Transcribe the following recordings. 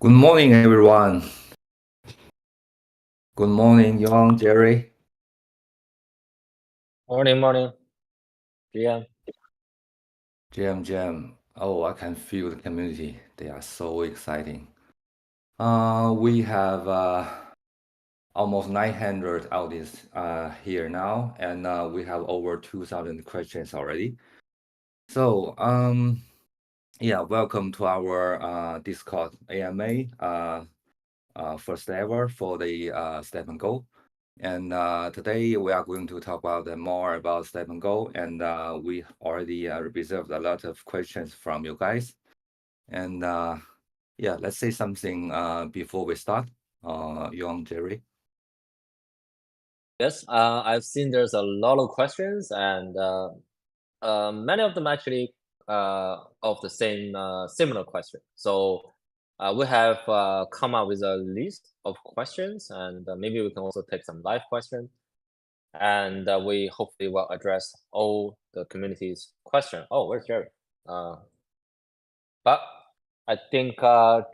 Good morning, everyone. Good morning, Yawn, Jerry. Morning, GM. Jam. Oh, I can feel the community. They are so exciting. We have almost 900 audience here now, and we have over 2,000 questions already. So, yeah, welcome to our Discord AMA, first ever for the STEPNGO. And today we are going to talk about more about STEPNGO, and we already reserved a lot of questions from you guys. And yeah, let's say something before we start. Young Jerry. Yes, I've seen there's a lot of questions, and many of them actually of the same similar question. So we have come up with a list of questions, and maybe we can also take some live questions, and we hopefully will address all the community's question. Oh, where's Jerry? But I think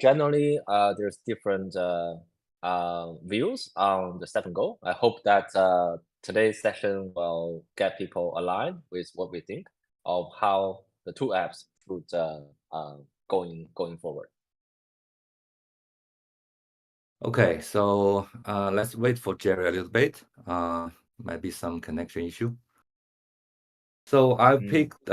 generally there's different views on the step and go. I hope that today's session will get people aligned with what we think of how the two apps should going forward. Okay, so let's wait for Jerry a little bit. Might be some connection issue. So I picked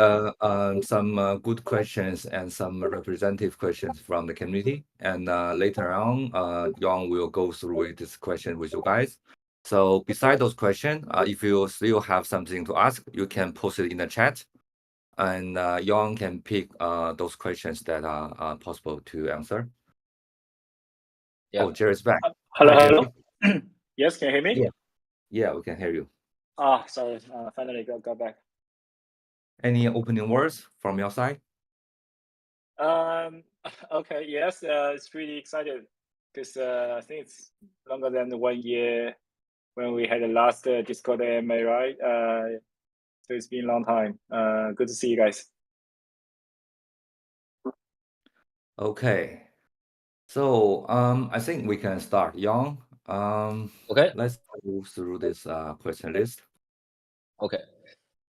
some good questions and some representative questions from the community, and later on, Young will go through this question with you guys. So beside those questions, if you still have something to ask, you can post it in the chat, and Young can pick those questions that are possible to answer. Yeah. Oh, Jerry's back. Hello, Hi, hello. Jerry. Yes, can you hear me? Yeah, we can hear you. Sorry. Finally got back. Any opening words from your side? Okay. Yes. It's really excited because I think it's longer than 1 year when we had the last Discord AMA, right? So it's been a long time. Good to see you guys. Okay. So I think we can start. Young, Okay. let's go through this question list. Okay.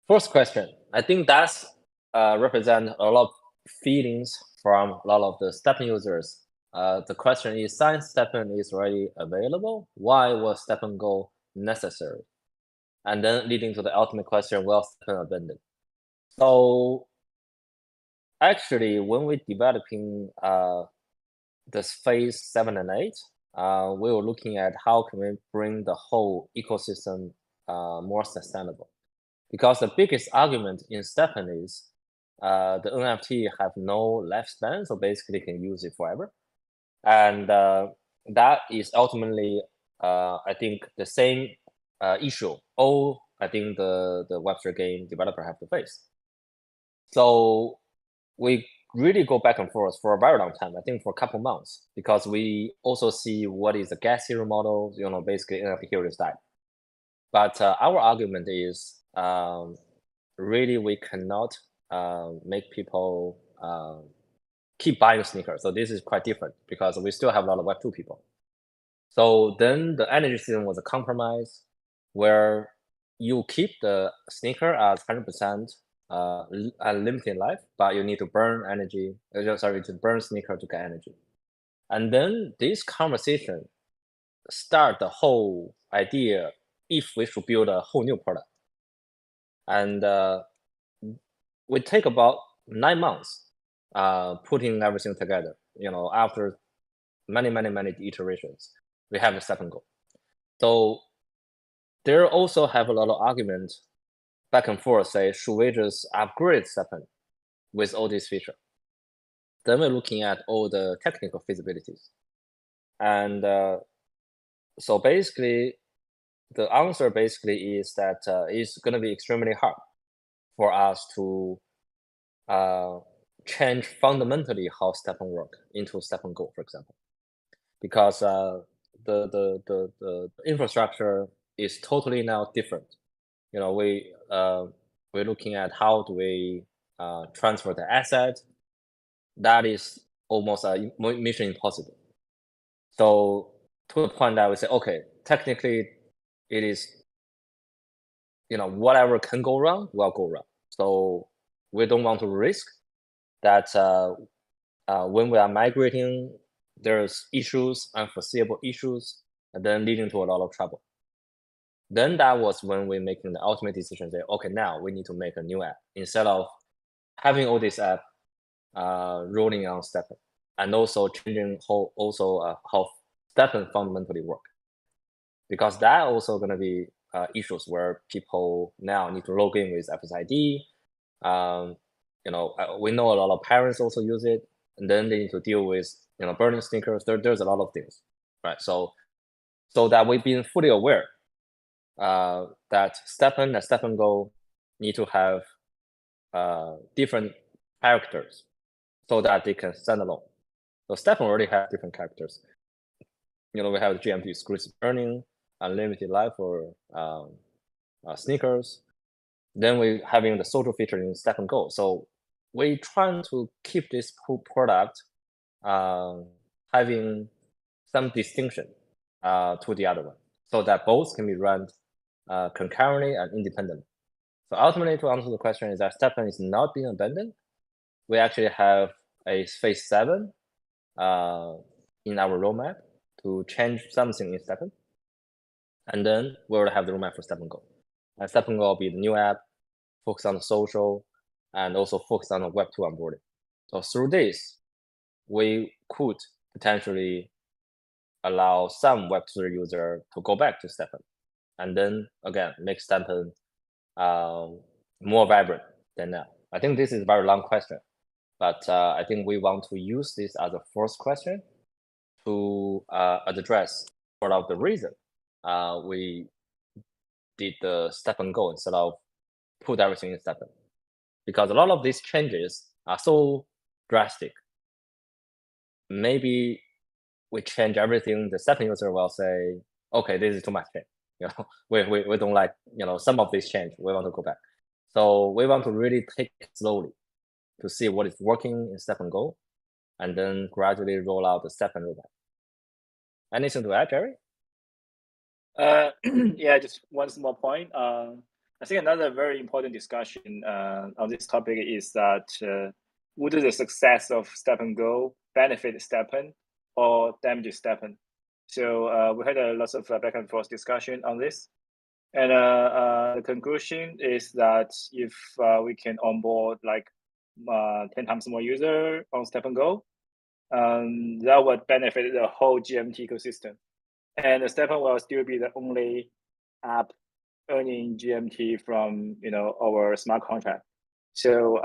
First question. I think that's represent a lot of feelings from a lot of the STEPN users. The question is, since STEPN is already available, why was STEPN Go necessary? And then leading to the ultimate question, will STEPN abandoned? So actually, when we're developing this phase 7 and 8, we were looking at how can we bring the whole ecosystem more sustainable. Because the biggest argument in STEPN is the NFT have no lifespan, so basically can use it forever. And that is ultimately, I think, the same issue all I think the Web3 game developer have to face. So we really go back and forth for a very long time, I think for a couple months, because we also see what is the gas hero model, basically NFT heroes die. But our argument is really we cannot make people keep buying sneakers. So this is quite different because we still have a lot of Web2 people. So then the energy system was a compromise where you keep the sneaker as 100% unlimited life, but you need to burn energy, to burn sneaker to get energy. And then this conversation start the whole idea if we should build a whole new product. And we take about 9 months putting everything together. After many iterations, we have the STEPN GO. So there also have a lot of arguments back and forth, say, should we just upgrade STEPN with all these features? Then we're looking at all the technical feasibilities. And so basically, the answer basically is that it's going to be extremely hard for us to change fundamentally how STEPN work into STEPN GO, for example, because the infrastructure is totally now different. We're looking at how do we transfer the asset. That is almost a mission impossible. So to the point that we say, okay, technically it is, whatever can go wrong will go wrong. So we don't want to risk that when we are migrating, there's issues, unforeseeable issues, and then leading to a lot of trouble. Then that was when we're making the ultimate decision. Say, okay, now we need to make a new app instead of having all this app rolling on STEPN, and also changing how STEPN fundamentally work, because that also going to be issues where people now need to log in with FSID. We know a lot of parents also use it, and then they need to deal with burning sneakers. There's a lot of things, right? So that we've been fully aware that STEPN and STEPN Go need to have different characters so that they can stand alone. So STEPN already have different characters. We have the GMT exclusive earning, unlimited life for sneakers. Then we're having the social feature in STEPN Go. So we're trying to keep this product having some distinction to the other one, so that both can be run concurrently and independently. So ultimately, to answer the question, is that STEPN is not being abandoned. We actually have a phase 7 in our roadmap to change something in STEPN. And then we will have the roadmap for STEPN Go. And STEPN Go will be the new app, focus on the social, and also focus on the Web 2 onboarding. So through this, we could potentially allow some Web 3 user to go back to STEPN, and then again make STEPN more vibrant than now. I think this is a very long question, but I think we want to use this as a first question to address part of the reason we did the STEPN Go instead of put everything in STEPN, because a lot of these changes are so drastic. Maybe we change everything, the STEPN user will say, okay, this is too much change. We don't like some of this change. We want to go back. So we want to really take it slowly to see what is working in STEPN Go, and then gradually roll out the STEPN roadmap. Anything to add, Jerry? Yeah, just one small point. I think another very important discussion on this topic is that would the success of STEPN Go benefit STEPN or damage STEPN? So we had a lot of back and forth discussion on this. And the conclusion is that if we can onboard like 10 times more user on STEPN Go, that would benefit the whole GMT ecosystem. And STEPN will still be the only app earning GMT from our smart contract. So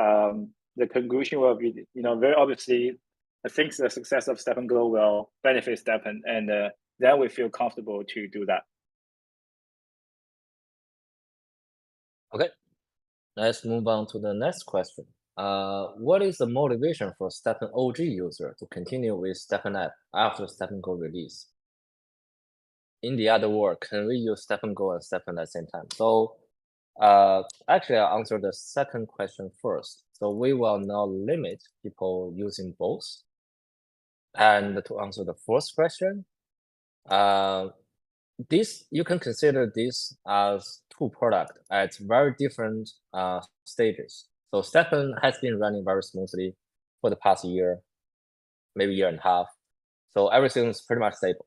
the conclusion will be very obviously, I think the success of STEPN Go will benefit STEPN, and then we feel comfortable to do that. Okay, let's move on to the next question. What is the motivation for STEPN OG user to continue with STEPN app after STEPN Go release? In the other word, can we use STEPN Go and STEPN at the same time? So actually, I'll answer the second question first. So we will now limit people using both. And to answer the first question, you can consider this as two products at very different stages. So STEPN has been running very smoothly for the past year, maybe year and a half. So everything is pretty much stable.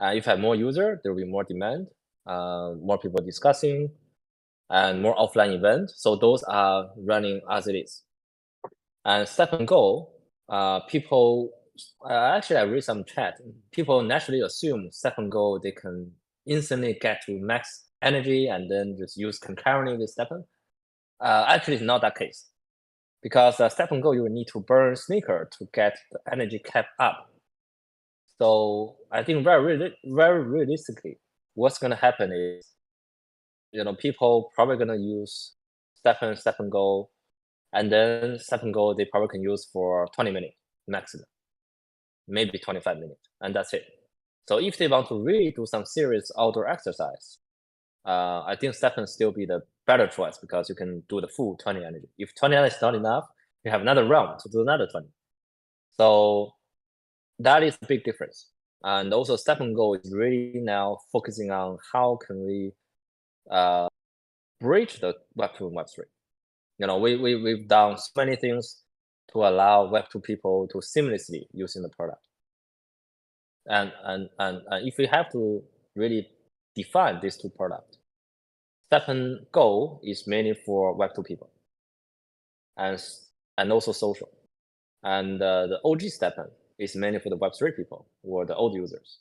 If you have more users, there will be more demand, more people discussing, and more offline events. So those are running as it is. And STEPN Go, people, actually I read some chat, people naturally assume STEPN Go, they can instantly get to max energy and then just use concurrently with STEPN. Actually, it's not that case. Because STEPN Go, you will need to burn sneaker to get the energy cap up. So I think very realistically, what's going to happen is, people probably going to use STEPN Go, and then STEPN Go, they probably can use for 20 minutes maximum, maybe 25 minutes, and that's it. So if they want to really do some serious outdoor exercise, I think STEPN still be the better choice, because you can do the full 20 energy. If 20 energy is not enough, you have another round to do another 20. So that is a big difference. And also STEPNGO is really now focusing on how can we bridge the Web 2 and Web 3. We've done so many things to allow Web 2 people to seamlessly using the product. And if we have to really define these two products, STEPNGO is mainly for Web 2 people and also social. And the OG STEPN is mainly for the Web 3 people or the old users.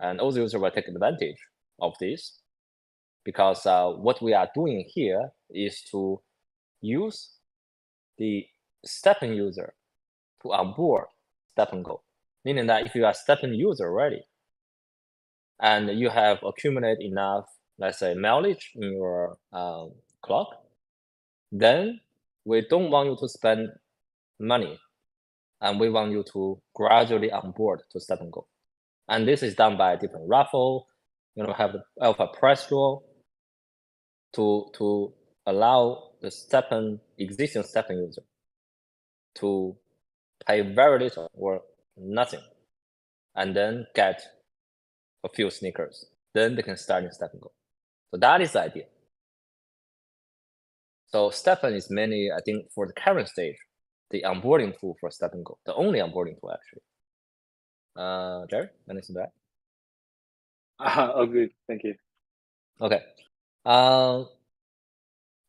And old users will take advantage of this because what we are doing here is to use the STEPN user to onboard STEPNGO. Meaning that if you are a STEPN user already, and you have accumulated enough, let's say, mileage in your clock, then we don't want you to spend money, and we want you to gradually onboard to STEPNGO. And this is done by a different raffle, have the alpha price draw to allow the existing STEPN user to pay very little or nothing, and then get a few sneakers. Then they can start in STEPNGO. So that is the idea. So STEPN is mainly, I think, for the current stage, the onboarding tool for STEPNGO, the only onboarding tool actually. Jerry, anything to add? Oh, good. Thank you. Okay.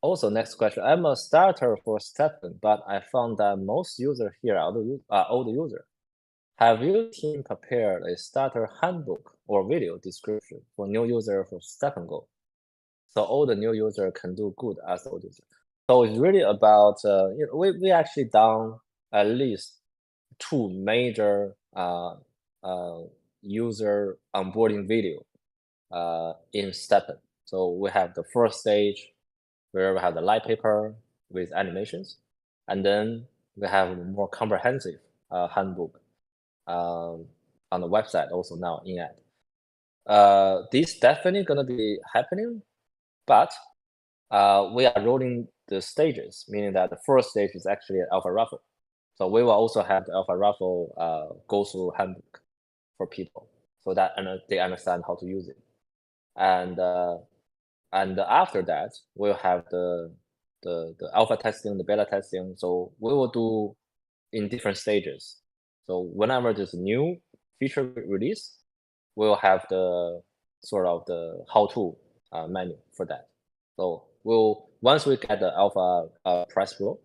Also, next question. I'm a starter for STEPN, but I found that most users here are old users. Have you team prepared a starter handbook or video description for new user for STEPNGO, so all the new user can do good as old user? So it's really about we actually done at least 2 major user onboarding video in STEPN. So we have the first stage where we have the light paper with animations, and then we have a more comprehensive handbook on the website also now in ad. This definitely gonna be happening, but we are rolling the stages, meaning that the first stage is actually an alpha raffle. So we will also have the alpha raffle go through handbook for people so that they understand how to use it. And after that, we'll have the alpha testing, the beta testing. So we will do in different stages. So whenever there's a new feature release, we'll have the sort of the how-to menu for that. So once we get the alpha price flow,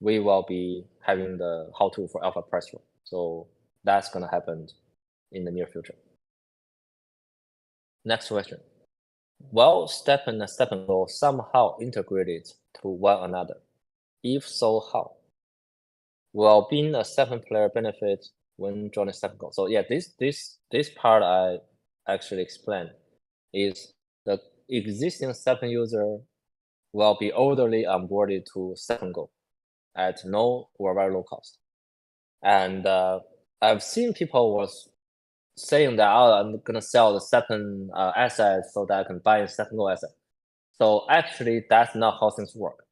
we will be having the how-to for alpha price flow. So that's gonna happen in the near future. Next question. Will STEPN and STEPNGO somehow integrated to one another? If so, how? Will being a STEPN player benefit when joining STEPNGO? So yeah, this part I actually explained is the existing STEPN user will be orderly onboarded to STEPNGO at no or very low cost. And I've seen people was saying that I'm gonna sell the STEPN assets so that I can buy a STEPNGO asset. So actually, that's not how things work.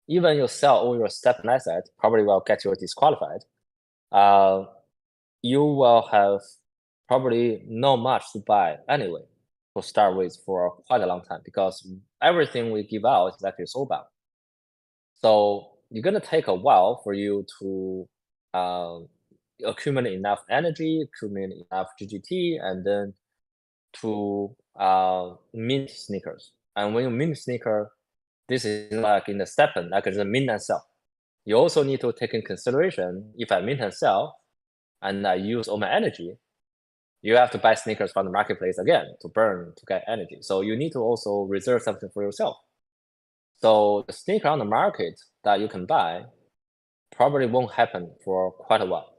Even you sell all your STEPN assets, probably will get you disqualified. You will have probably not much to buy anyway to start with for quite a long time because everything we give out is actually sold bound. So you're gonna take a while for you to accumulate enough energy, accumulate enough GGT, and then to mint sneakers. And when you mint sneaker, this is like in the STEPN, like it's a mint and sell. You also need to take in consideration, if I mint and sell, and I use all my energy, you have to buy sneakers from the marketplace again to burn, to get energy. So you need to also reserve something for yourself. So the sneaker on the market that you can buy probably won't happen for quite a while.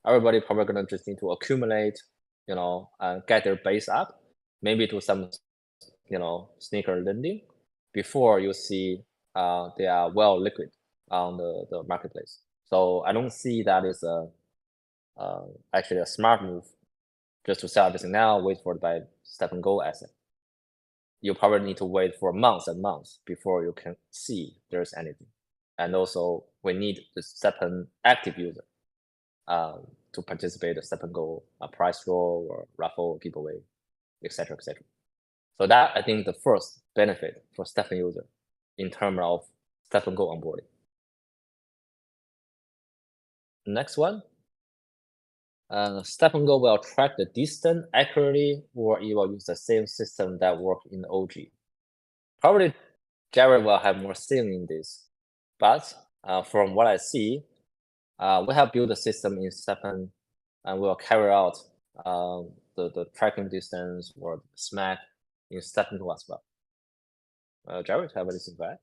Everybody probably gonna just need to accumulate, and get their base up, maybe do some, sneaker lending before you see they are well liquid on the marketplace. So I don't see that is actually a smart move just to sell everything now, wait for the buy STEPNGO asset. You probably need to wait for months and months before you can see there's anything. And also we need the STEPN active user to participate in STEPN GO prize draw or raffle giveaway, etc., etc. So that I think the first benefit for STEPN user in terms of STEPN GO onboarding. Next one. STEPN GO will track the distance accurately, or it will use the same system that worked in OG. Probably Jerry will have more say in this, but from what I see, we have built a system in STEPN and we'll carry out the tracking distance or SMAC in STEPN GO as well. Jerry, do you have anything to add?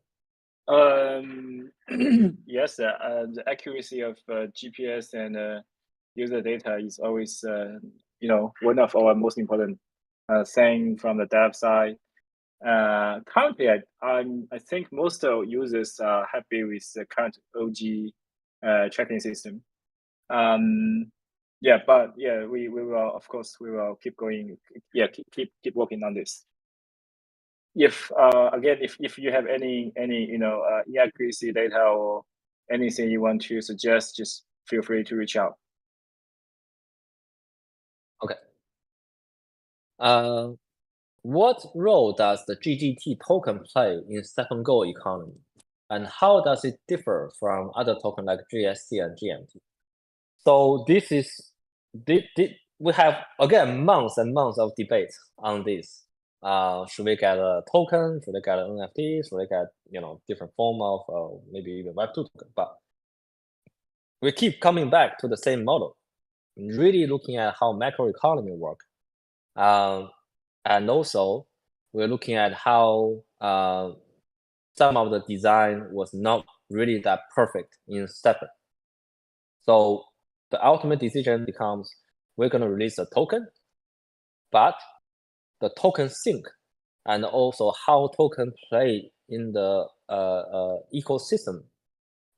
Yes, the accuracy of GPS and user data is always, one of our most important thing from the dev side. Currently, I think most users are happy with the current OG tracking system. We will, of course, we will keep going. Yeah, keep working on this. If again, if you have any inaccuracy data or anything you want to suggest, just feel free to reach out. Okay. What role does the GGT token play in STEPN GO economy, and how does it differ from other tokens like GST and GMT? So this is we have again months and months of debate on this. Should we get a token? Should we get an NFT? Should we get different form of maybe even Web2 token? But we keep coming back to the same model, really looking at how macro economy work, and also we're looking at how some of the design was not really that perfect in STEPN. So the ultimate decision becomes we're going to release a token, but the token sync and also how token play in the ecosystem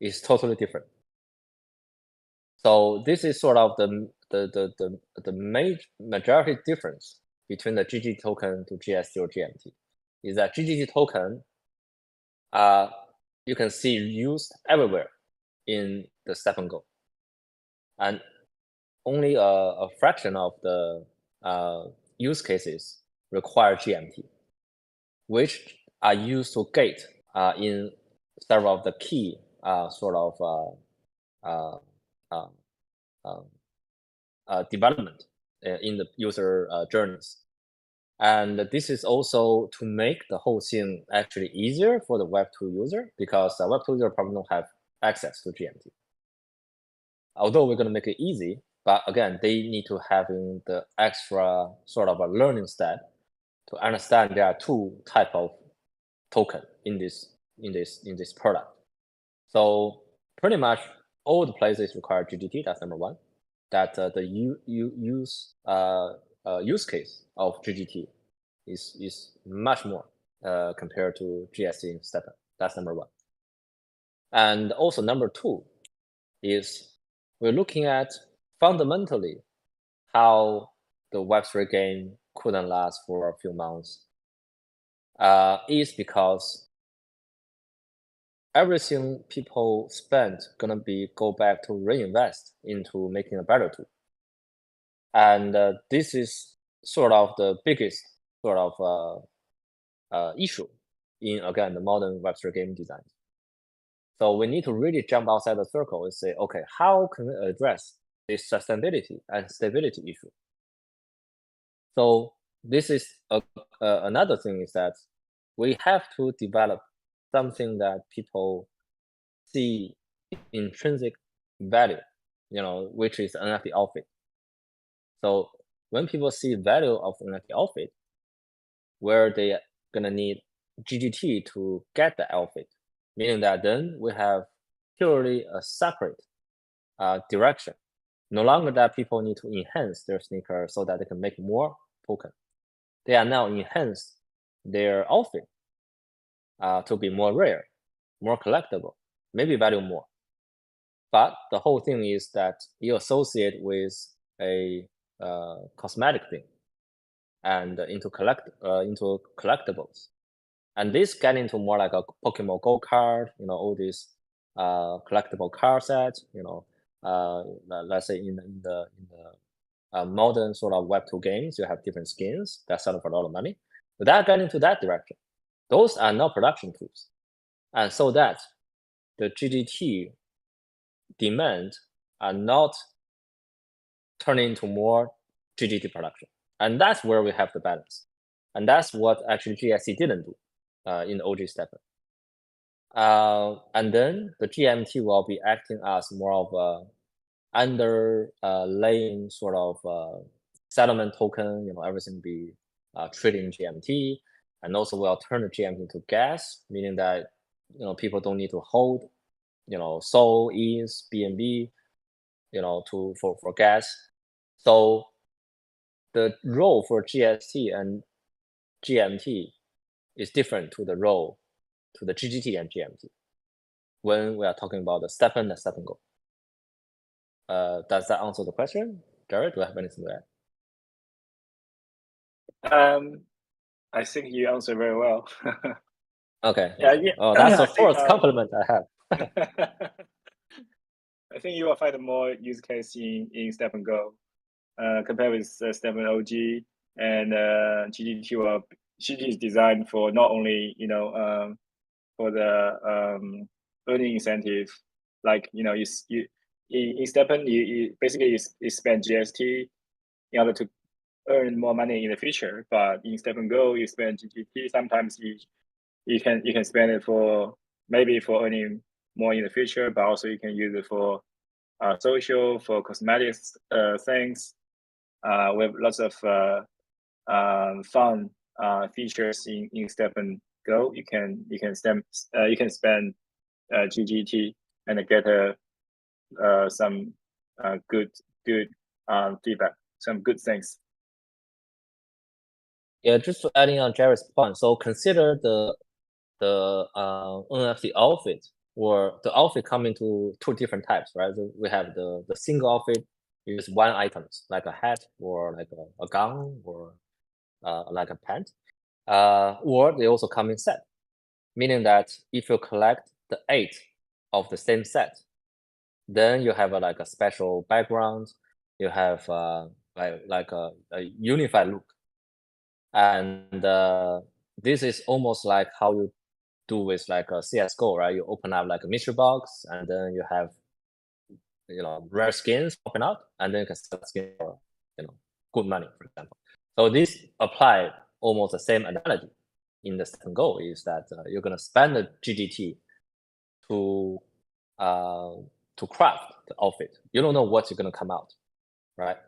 is totally different. So this is sort of the majority difference between the GGT token to GST or GMT is that GGT token you can see used everywhere in the STEPN GO, and only a fraction of the use cases require GMT, which are used to gate in several of the key development in the user journeys. And this is also to make the whole thing actually easier for the Web2 user, because the Web2 user probably don't have access to GMT. Although we're going to make it easy, but again, they need to have the extra sort of a learning step to understand there are two type of token in this product. So pretty much all the places require GGT. That's number one. That the use case of GGT is much more compared to GST and STEPN. That's number one. And also number two is we're looking at fundamentally how the Web3 game couldn't last for a few months is because everything people spend gonna go back to reinvest into making a better tool. And this is sort of the biggest sort of issue in, again, the modern Web3 game design. So we need to really jump outside the circle and say, okay, how can we address this sustainability and stability issue? So this is another thing is that we have to develop something that people see intrinsic value, which is NFT outfit. So when people see value of NFT outfit, where they gonna need GGT to get the outfit, meaning that then we have purely a separate direction. No longer that people need to enhance their sneaker so that they can make more token. They are now enhanced their outfit to be more rare, more collectible, maybe value more. But the whole thing is that you associate with a cosmetic thing and into collectibles. And this get into more like a Pokemon Go card, all these collectible card sets, let's say in the modern sort of Web2 games, you have different skins that sell for a lot of money. Without getting into that direction, those are not production tools, and so that the GGT demand are not turning into more GGT production, and that's where we have the balance, and that's what actually GST didn't do in OG STEPN. And then the GMT will be acting as more of a underlaying sort of settlement token. Everything be traded in GMT, and also we'll turn the GMT to gas, meaning that people don't need to hold SOL, ETH, BNB, for gas. So the role for GST and GMT is different to the role to the GGT and GMT when we are talking about the STEPN and STEPN GO. Does that answer the question? Jared, do you have anything to add? I think you answered very well. Okay. Yeah. Oh, that's the fourth compliment I have. I think you will find more use case in STEPN GO compared with STEPN OG, and GGT is designed for not only for the earning incentive, like in STEPN you basically you spend GST in order to earn more money in the future, but in STEPN GO you spend GGT. Sometimes you can spend it for maybe for earning more in the future, but also you can use it for social, for cosmetics things. We have lots of fun features in STEPN GO. You can spend GGT and get some good feedback, some good things. Yeah, just to adding on Jerry's point, so consider the NFT outfit, or the outfit come into two different types, right? So we have the single outfit, use one items like a hat or like a gown or like a pant, or they also come in set, meaning that if you collect the 8 of the same set, then you have like a special background, you have like a unified look, and this is almost like how you do with like a CSGO, right? You open up like a mystery box, and then you have rare skins popping out, and then you can sell skin for good money, for example. So this apply almost the same analogy in the STEPN GO, is that you're gonna spend the GGT to craft the outfit. You don't know what's gonna come out, right?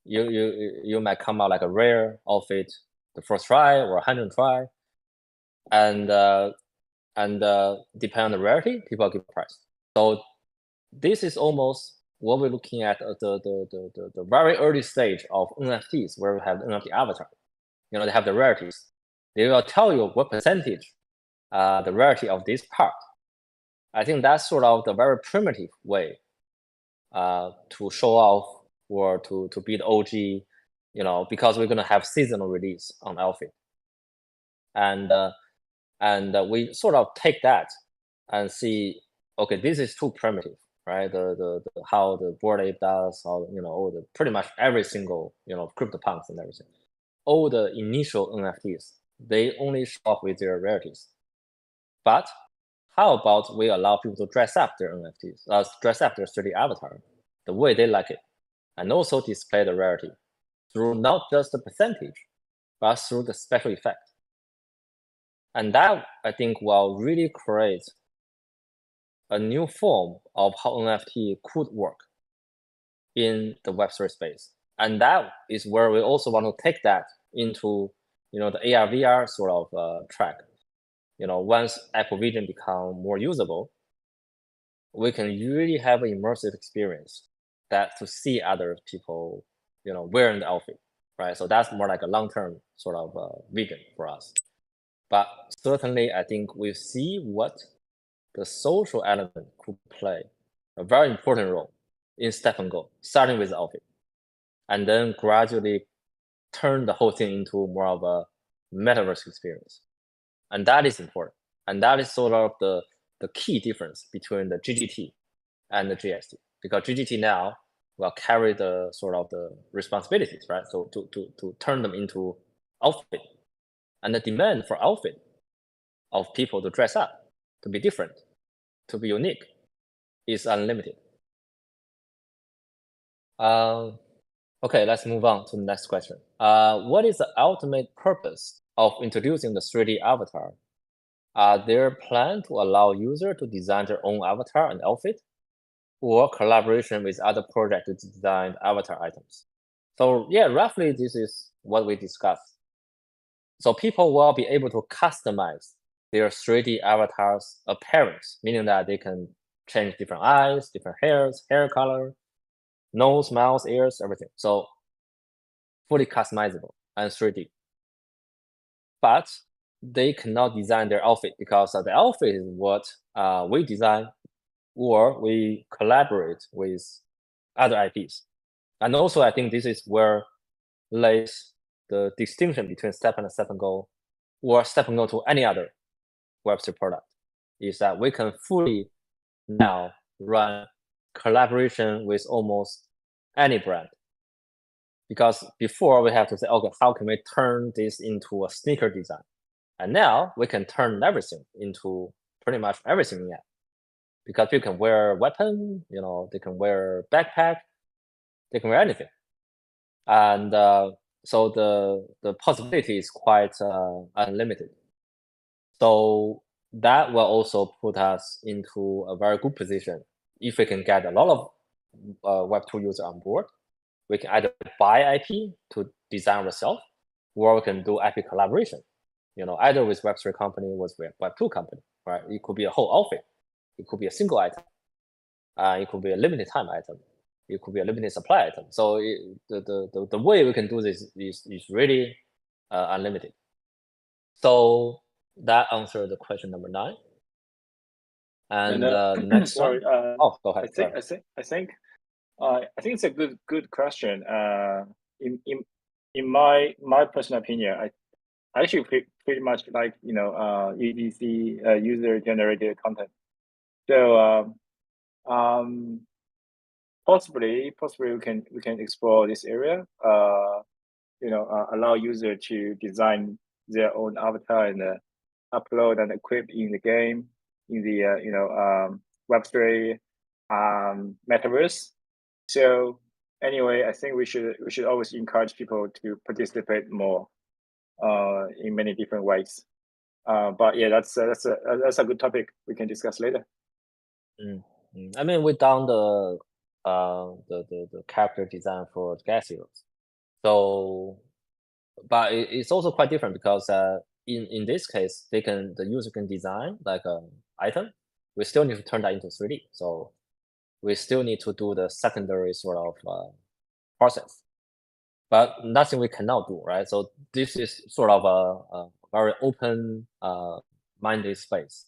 You might come out like a rare outfit the first try or 100 try, and depending on the rarity, people give a price. So this is almost what we're looking at the very early stage of NFTs, where we have the NFT avatar. They have the rarities. They will tell you what percentage the rarity of this part. I think that's sort of the very primitive way to show off or to be the OG, because we're gonna have seasonal release on outfit, and we sort of take that and see, okay, this is too primitive, right? The how the Bored Ape does, how all the pretty much every single CryptoPunks and everything, all the initial NFTs, they only show up with their rarities. But how about we allow people to dress up their NFTs, dress up their 3D avatar the way they like it, and also display the rarity through not just the percentage, but through the special effect. And that, I think, will really create a new form of how NFT could work in the Web3 space. And that is where we also want to take that into the AR VR sort of track. Once Apple Vision become more usable, we can really have an immersive experience that to see other people wearing the outfit, right? So that's more like a long-term sort of vision for us. But certainly, I think we see what the social element could play a very important role in STEPN GO, starting with the outfit, and then gradually turn the whole thing into more of a metaverse experience. And that is important. And that is sort of the key difference between the GGT and the GST. because GGT now will carry the sort of the responsibilities, right? So to turn them into outfit, and the demand for outfit of people to dress up, to be different, to be unique, is unlimited. Okay, let's move on to the next question. What is the ultimate purpose of introducing the 3D avatar? Are there plans to allow users to design their own avatar and outfit, or collaboration with other projects to design avatar items? So yeah, roughly this is what we discussed. So people will be able to customize their 3D avatars appearance, meaning that they can change different eyes, different hairs, hair color, nose, mouth, ears, everything. So fully customizable and 3D. But they cannot design their outfit because the outfit is what we design or we collaborate with other IPs. And also, I think this is where lays the distinction between STEPN and STEPNGO or STEPNGO to any other Web3 product, is that we can fully now run collaboration with almost any brand. Because before we have to say, okay, how can we turn this into a sneaker design? And now we can turn everything into pretty much everything in app. Because you can wear a weapon, they can wear a backpack, they can wear anything. And so the possibility is quite unlimited. So that will also put us into a very good position. If we can get a lot of Web2 users on board, we can either buy IP to design ourselves, or we can do IP collaboration, either with Web3 company or with Web2 company, right? It could be a whole outfit. It could be a single item. It could be a limited time item. It could be a limited supply item. So the way we can do this is really unlimited. So that answered the question number 9. And next sorry, one. Oh, go ahead. I think it's a good question. In my personal opinion, I actually pretty much like UGC user generated content. So possibly we can explore this area. Allow user to design their own avatar and upload and equip in the game, in the Web3 metaverse. So anyway, I think we should always encourage people to participate more in many different ways. But yeah, that's a good topic we can discuss later. I mean, we done the character design for gas heroes. So, but it's also quite different because in this case, the user can design like an item. We still need to turn that into 3D. So we still need to do the secondary sort of process. But nothing we cannot do, right? So this is sort of a very open-minded space.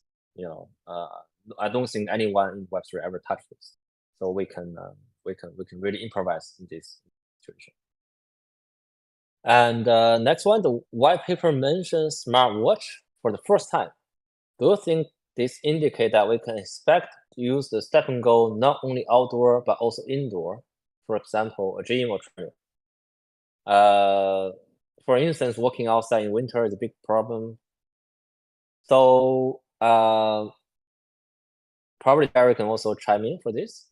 I don't think anyone in Web3 ever touched this. So we can really improvise in this situation. And next one, the white paper mentions Smartwatch for the first time. Do you think this indicates that we can expect to use the STEPNGO not only outdoor but also indoor? For example, a gym or trainer. For instance, walking outside in winter is a big problem. So probably Jerry can also chime in for this.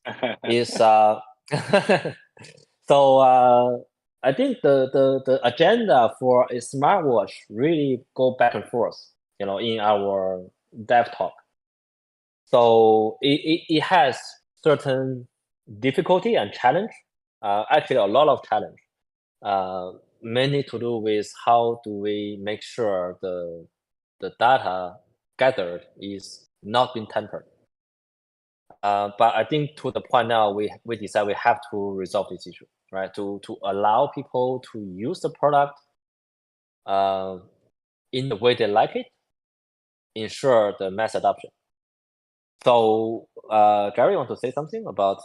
So I think the agenda for a smartwatch really go back and forth, in our dev talk. So it has certain difficulty and challenge. Actually, a lot of challenge. Mainly to do with how do we make sure the data gathered is not being tampered. But I think to the point now, we decide we have to resolve this issue, right? To allow people to use the product in the way they like it, ensure the mass adoption. So, Jerry, want to say something about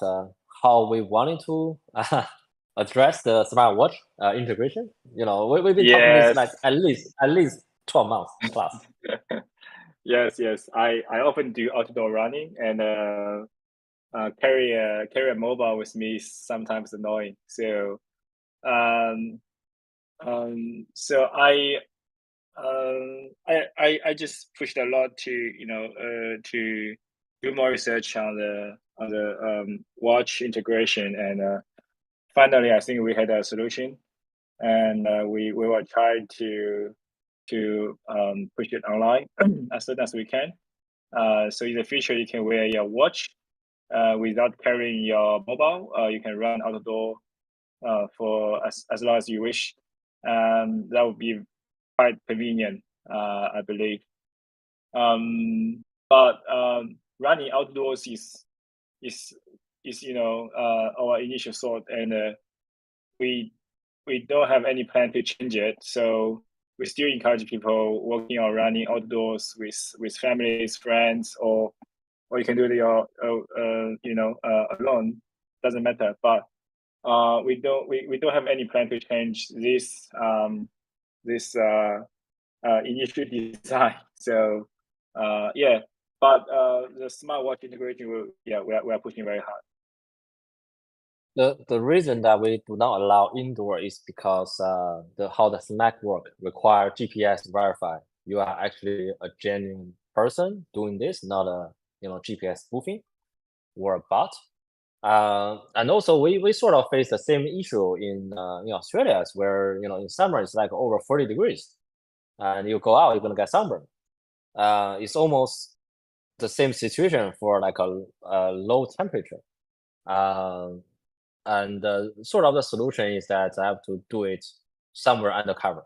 how we wanted to address the smartwatch integration? We've been talking this like at least 12 months plus. Yes. I often do outdoor running, and carry a mobile with me is sometimes annoying. So so I just pushed a lot to to do more research on the watch integration, and finally I think we had a solution, and we will try to push it online as soon as we can. So in the future you can wear your watch without carrying your mobile. You can run outdoor for as long as you wish. That would be quite convenient, I believe. But running outdoors is our initial thought, and we don't have any plan to change it. So we still encourage people walking or running outdoors with families, friends, or you can do it alone. Doesn't matter. But we don't have any plan to change this initial design. So yeah, but the smartwatch integration we are pushing very hard. The reason that we do not allow indoor is because how the SMAC work require GPS to verify you are actually a genuine person doing this, not a GPS spoofing or a bot. And also we sort of face the same issue in Australia, where in summer it's like over 40 degrees, and you go out, you're gonna get sunburned. It's almost the same situation for like a low temperature. And sort of the solution is that I have to do it somewhere undercover.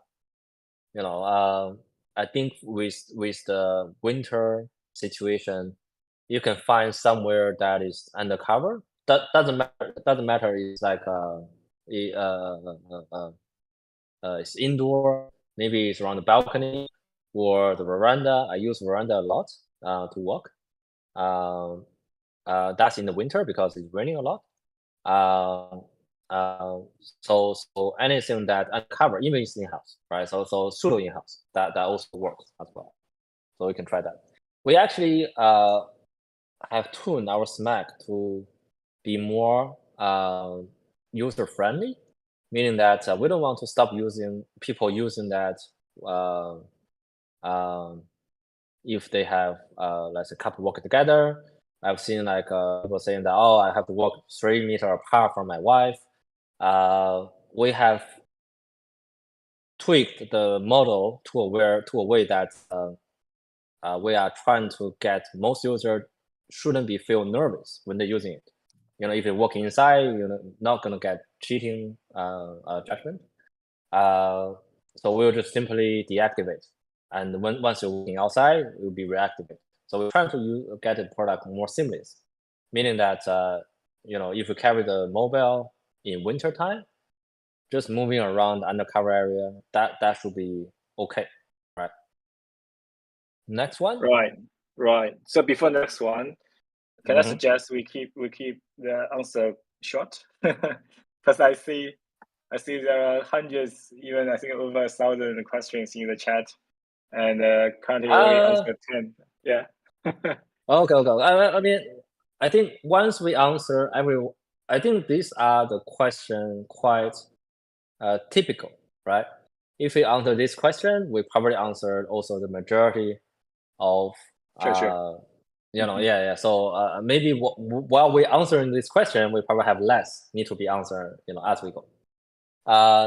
I think with the winter situation, you can find somewhere that is undercover. That doesn't matter. It's like it's indoor. Maybe it's around the balcony or the veranda. I use veranda a lot to walk. That's in the winter because it's raining a lot. So anything that uncover, even it's in-house, right? So pseudo in-house, that also works as well. So we can try that. We actually have tuned our SMAC to be more user-friendly, meaning that we don't want to stop people using that if they have let's say a couple work together. I've seen like people saying that, oh, I have to walk 3 meters apart from my wife. We have tweaked the model to a way that we are trying to get most users shouldn't be feel nervous when they're using it. If you're walking inside, you're not gonna get cheating judgment. So we'll just simply deactivate, and once you're walking outside, it will be reactivated. So we're trying to get the product more seamless, meaning that if you carry the mobile in winter time, just moving around the undercover area, that should be okay, right? Next one. Right. So before next one, can I suggest we keep the answer short? Because I see there are hundreds, even I think over 1,000 questions in the chat, and currently only answer 10. Yeah. Okay. I mean, I think once we answer I think these are the question quite typical, right? If we answer this question, we probably answered also the majority of Sure. yeah. So maybe while we're answering this question, we probably have less need to be answered, as we go.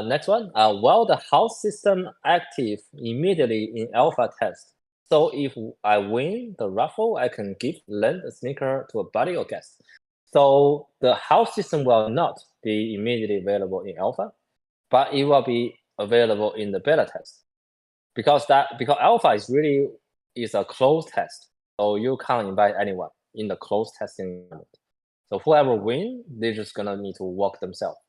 Next one. While the house system active immediately in alpha test, so if I win the raffle, I can lend a sneaker to a buddy or guest. So the house system will not be immediately available in alpha, but it will be available in the beta test, because alpha is a closed test. So you can't invite anyone in the closed testing environment. So whoever wins, they're just gonna need to walk themselves.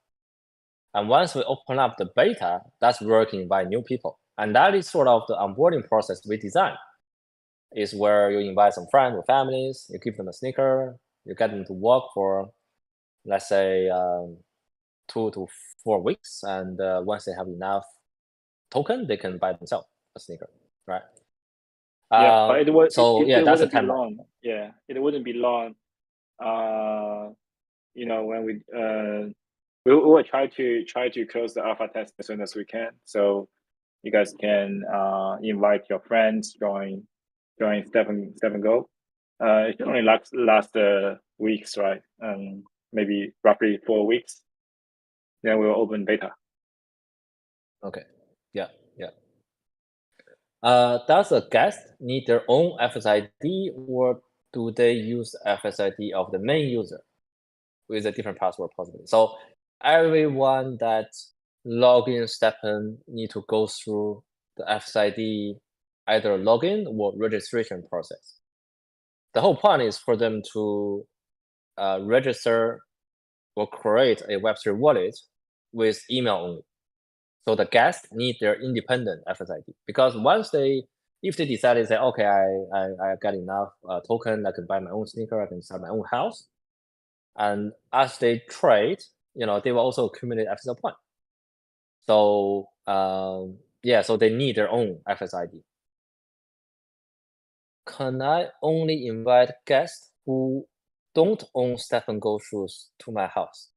And once we open up the beta, that's where you can invite new people. And that is sort of the onboarding process we designed, is where you invite some friends or families, you give them a sneaker, you get them to walk for, let's say, 2 to 4 weeks. And once they have enough token, they can buy themselves a sneaker, right? Yeah, but that's the timeline. Long. Yeah, it wouldn't be long when we will try to close the alpha test as soon as we can. So you guys can invite your friends, join STEPN GO. It only last weeks, right? Maybe roughly 4 weeks. Then we'll open beta. Okay. Yeah. Does a guest need their own FSID, or do they use FSID of the main user with a different password possibly? So everyone that log in STEPN need to go through the FSID either login or registration process. The whole point is for them to register or create a Web3 wallet with email only. So the guests need their independent FSID, because if they decide to say, okay, I got enough token, I can buy my own sneaker, I can start my own house, and as they trade, they will also accumulate FSL point. So so they need their own FSID. Can I only invite guests who don't own STEPN GO shoes to my house?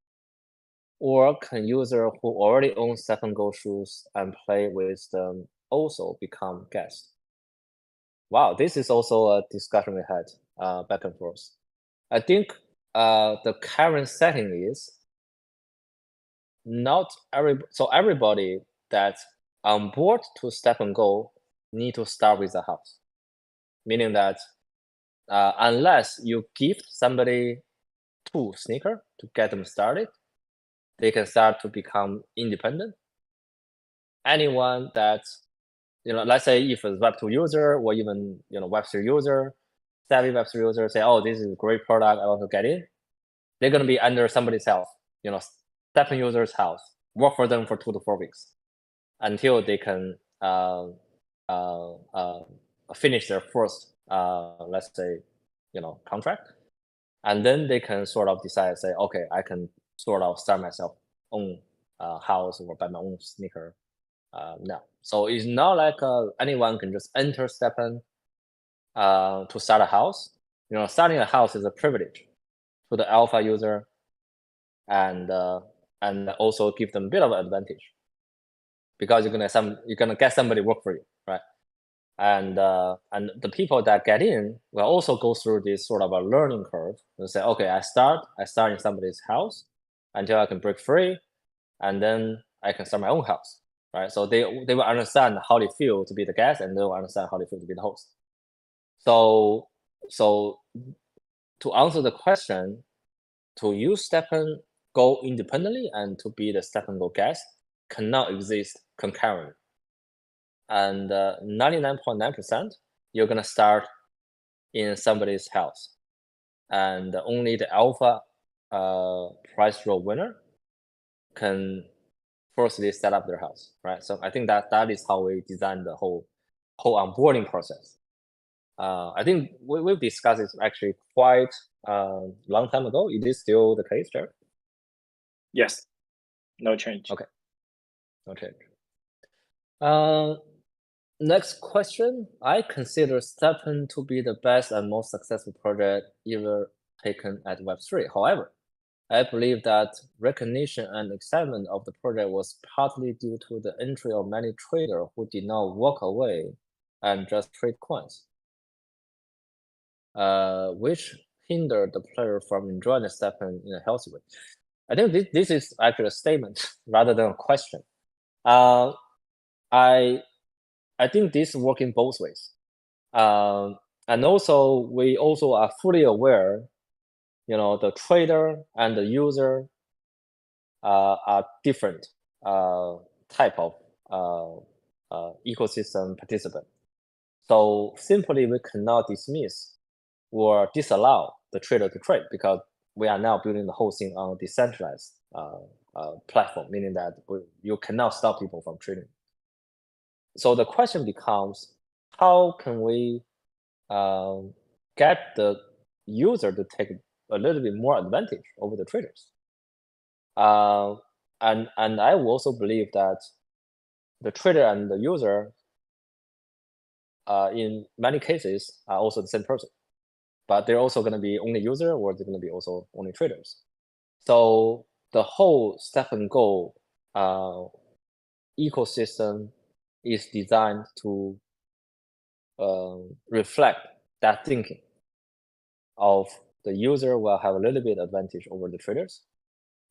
Or can users who already own STEPN GO shoes and play with them also become guests? Wow, this is also a discussion we had back and forth. I think the current setting is everybody that's on board to STEPN GO need to start with a house. Meaning that unless you gift somebody 2 sneakers to get them started, they can start to become independent. Anyone that, let's say if a Web2 user or even, Web3 user, savvy Web3 user say, oh, this is a great product, I want to get in, they're going to be under somebody's house, STEPN user's house, work for them for 2 to 4 weeks until they can finish their first, let's say, contract. And then they can sort of decide, say, okay, I can sort of start myself own house or buy my own sneaker now. So it's not like anyone can just enter STEPN to start a house. Starting a house is a privilege to the alpha user, and also give them a bit of an advantage, because you're gonna get somebody work for you, right? And the people that get in will also go through this sort of a learning curve. They'll say, okay, I start in somebody's house until I can break free, and then I can start my own house, right? So they will understand how they feel to be the guest, and they will understand how they feel to be the host. So to answer the question, to use STEPN GO independently and to be the STEPN GO guest cannot exist concurrently. And 99.9%, you're gonna start in somebody's house, and only the alpha prize draw winner can firstly set up their house, right? So I think that is how we design the whole onboarding process. I think we've discussed it actually quite a long time ago. It is still the case, Jared? Yes, no change. Okay, no change. Next question. I consider STEPN to be the best and most successful project ever taken at Web3. However, I believe that recognition and excitement of the project was partly due to the entry of many traders who did not walk away and just trade coins, which hindered the player from enjoying the STEPN in a healthy way. I think this is actually a statement rather than a question. I think this works in both ways. And also, we also are fully aware, the trader and the user are different type of ecosystem participant. So simply we cannot dismiss or disallow the trader to trade, because we are now building the whole thing on a decentralized platform, meaning that you cannot stop people from trading. So the question becomes, how can we get the user to take a little bit more advantage over the traders? And I will also believe that the trader and the user, in many cases, are also the same person. but they're also going to be only user, or they're going to be also only traders. So the whole STEPNGO ecosystem is designed to reflect that thinking of the user will have a little bit advantage over the traders.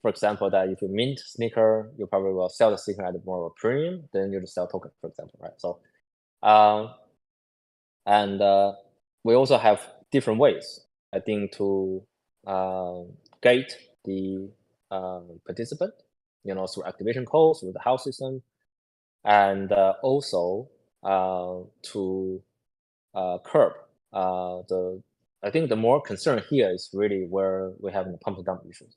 For example, that if you mint sneaker, you probably will sell the sneaker at more of a premium than you just sell token, for example, right? So, we also have different ways, I think, to gate the participant, through activation codes, through the house system, and also to curb I think the more concern here is really where we have the pump and dump issues.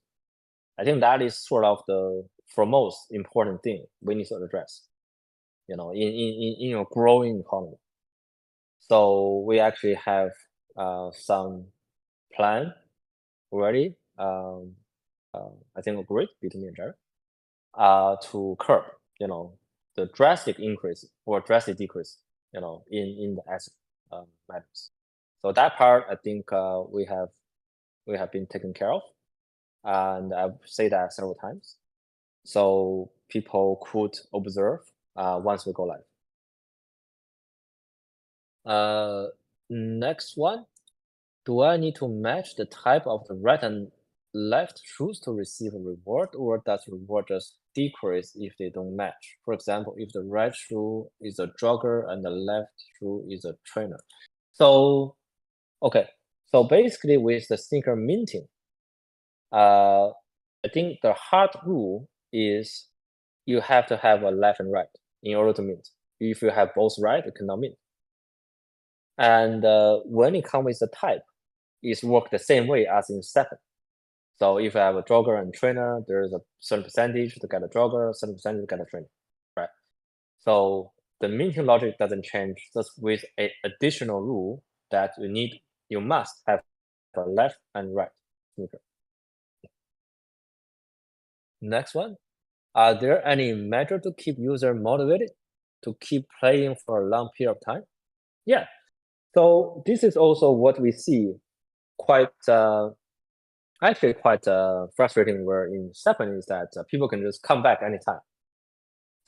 I think that is sort of the foremost important thing we need to address, in a growing economy. So we actually have some plan already. I think agreed between me and Jerry to curb, the drastic increase or drastic decrease, in the asset matters. So that part, I think we have been taken care of, and I've said that several times. So people could observe once we go live. Next one, do I need to match the type of the right and left shoes to receive a reward, or does reward just decrease if they don't match? For example, if the right shoe is a jogger and the left shoe is a trainer. So, okay. So basically with the sneaker minting, I think the hard rule is you have to have a left and right in order to mint. If you have both right, you cannot mint. And when it comes with the type, it's work the same way as in STEPN. So if I have a jogger and trainer, there's a certain percentage to get a jogger, certain percentage to get a trainer, right? So the minting logic doesn't change, just with an additional rule that you must have a left and right sneaker. Next one, are there any measure to keep user motivated to keep playing for a long period of time? Yeah. So this is also what we see quite frustrating where in STEPN is that people can just come back anytime.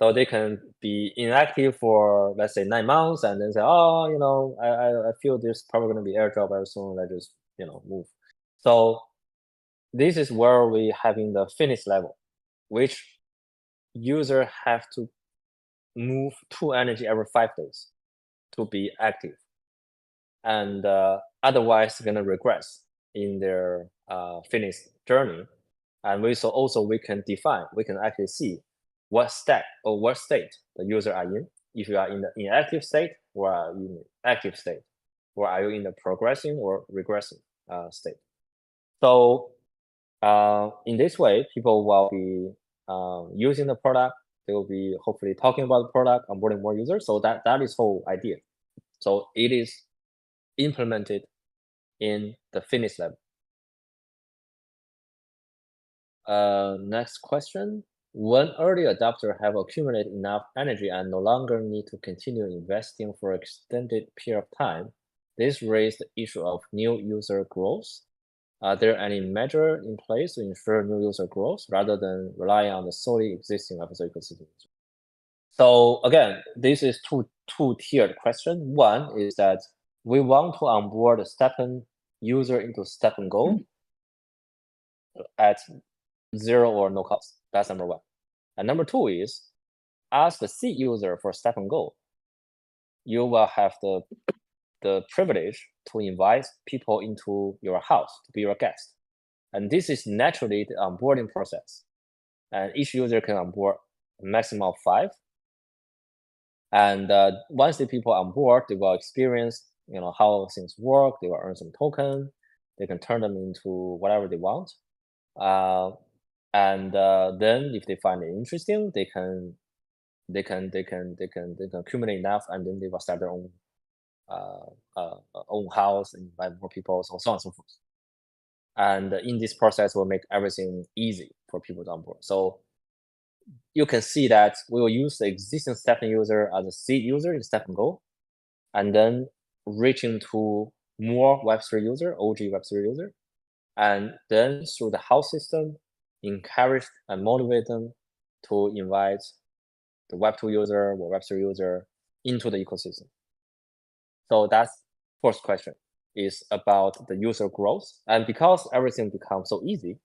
So they can be inactive for, let's say, 9 months and then say, oh, I feel there's probably going to be airdrop very soon. I just, move. So this is where we having the finish level, which user have to move 2 energy every 5 days to be active. And otherwise they're going to regress in their finish journey. And we can define, we can actually see what state the user are in. If you are in the inactive state, or are you in the active state, or are you in the progressing or regressing state. So in this way, people will be using the product. They will be hopefully talking about the product, onboarding more users. So that is whole idea. So it is implemented in the finish level. Next question. When early adopter have accumulated enough energy and no longer need to continue investing for extended period of time, this raised the issue of new user growth. Are there any measure in place to ensure new user growth rather than relying on the solely existing FSO ecosystem? So again, this is two-tiered question. One is that we want to onboard a STEPN user into STEPNGO at 0 or no cost. That's number one. And number two is, as the seed user for STEPNGO, you will have the privilege to invite people into your house to be your guest. And this is naturally the onboarding process. And each user can onboard a maximum of 5. And once the people on board, they will experience, how things work. They will earn some token. They can turn them into whatever they want. And then if they find it interesting, they can accumulate enough, and then they will start their own house and invite more people, so on and so forth. And in this process, will make everything easy for people to onboard. So you can see that we will use the existing STEPN user as a seed user in STEPNGO, and then reaching to more Web3 user, OG Web3 user, and then through the house system, encourage and motivate them to invite the Web2 user or Web3 user into the ecosystem. So that's first question, is about the user growth. And because everything becomes so easy,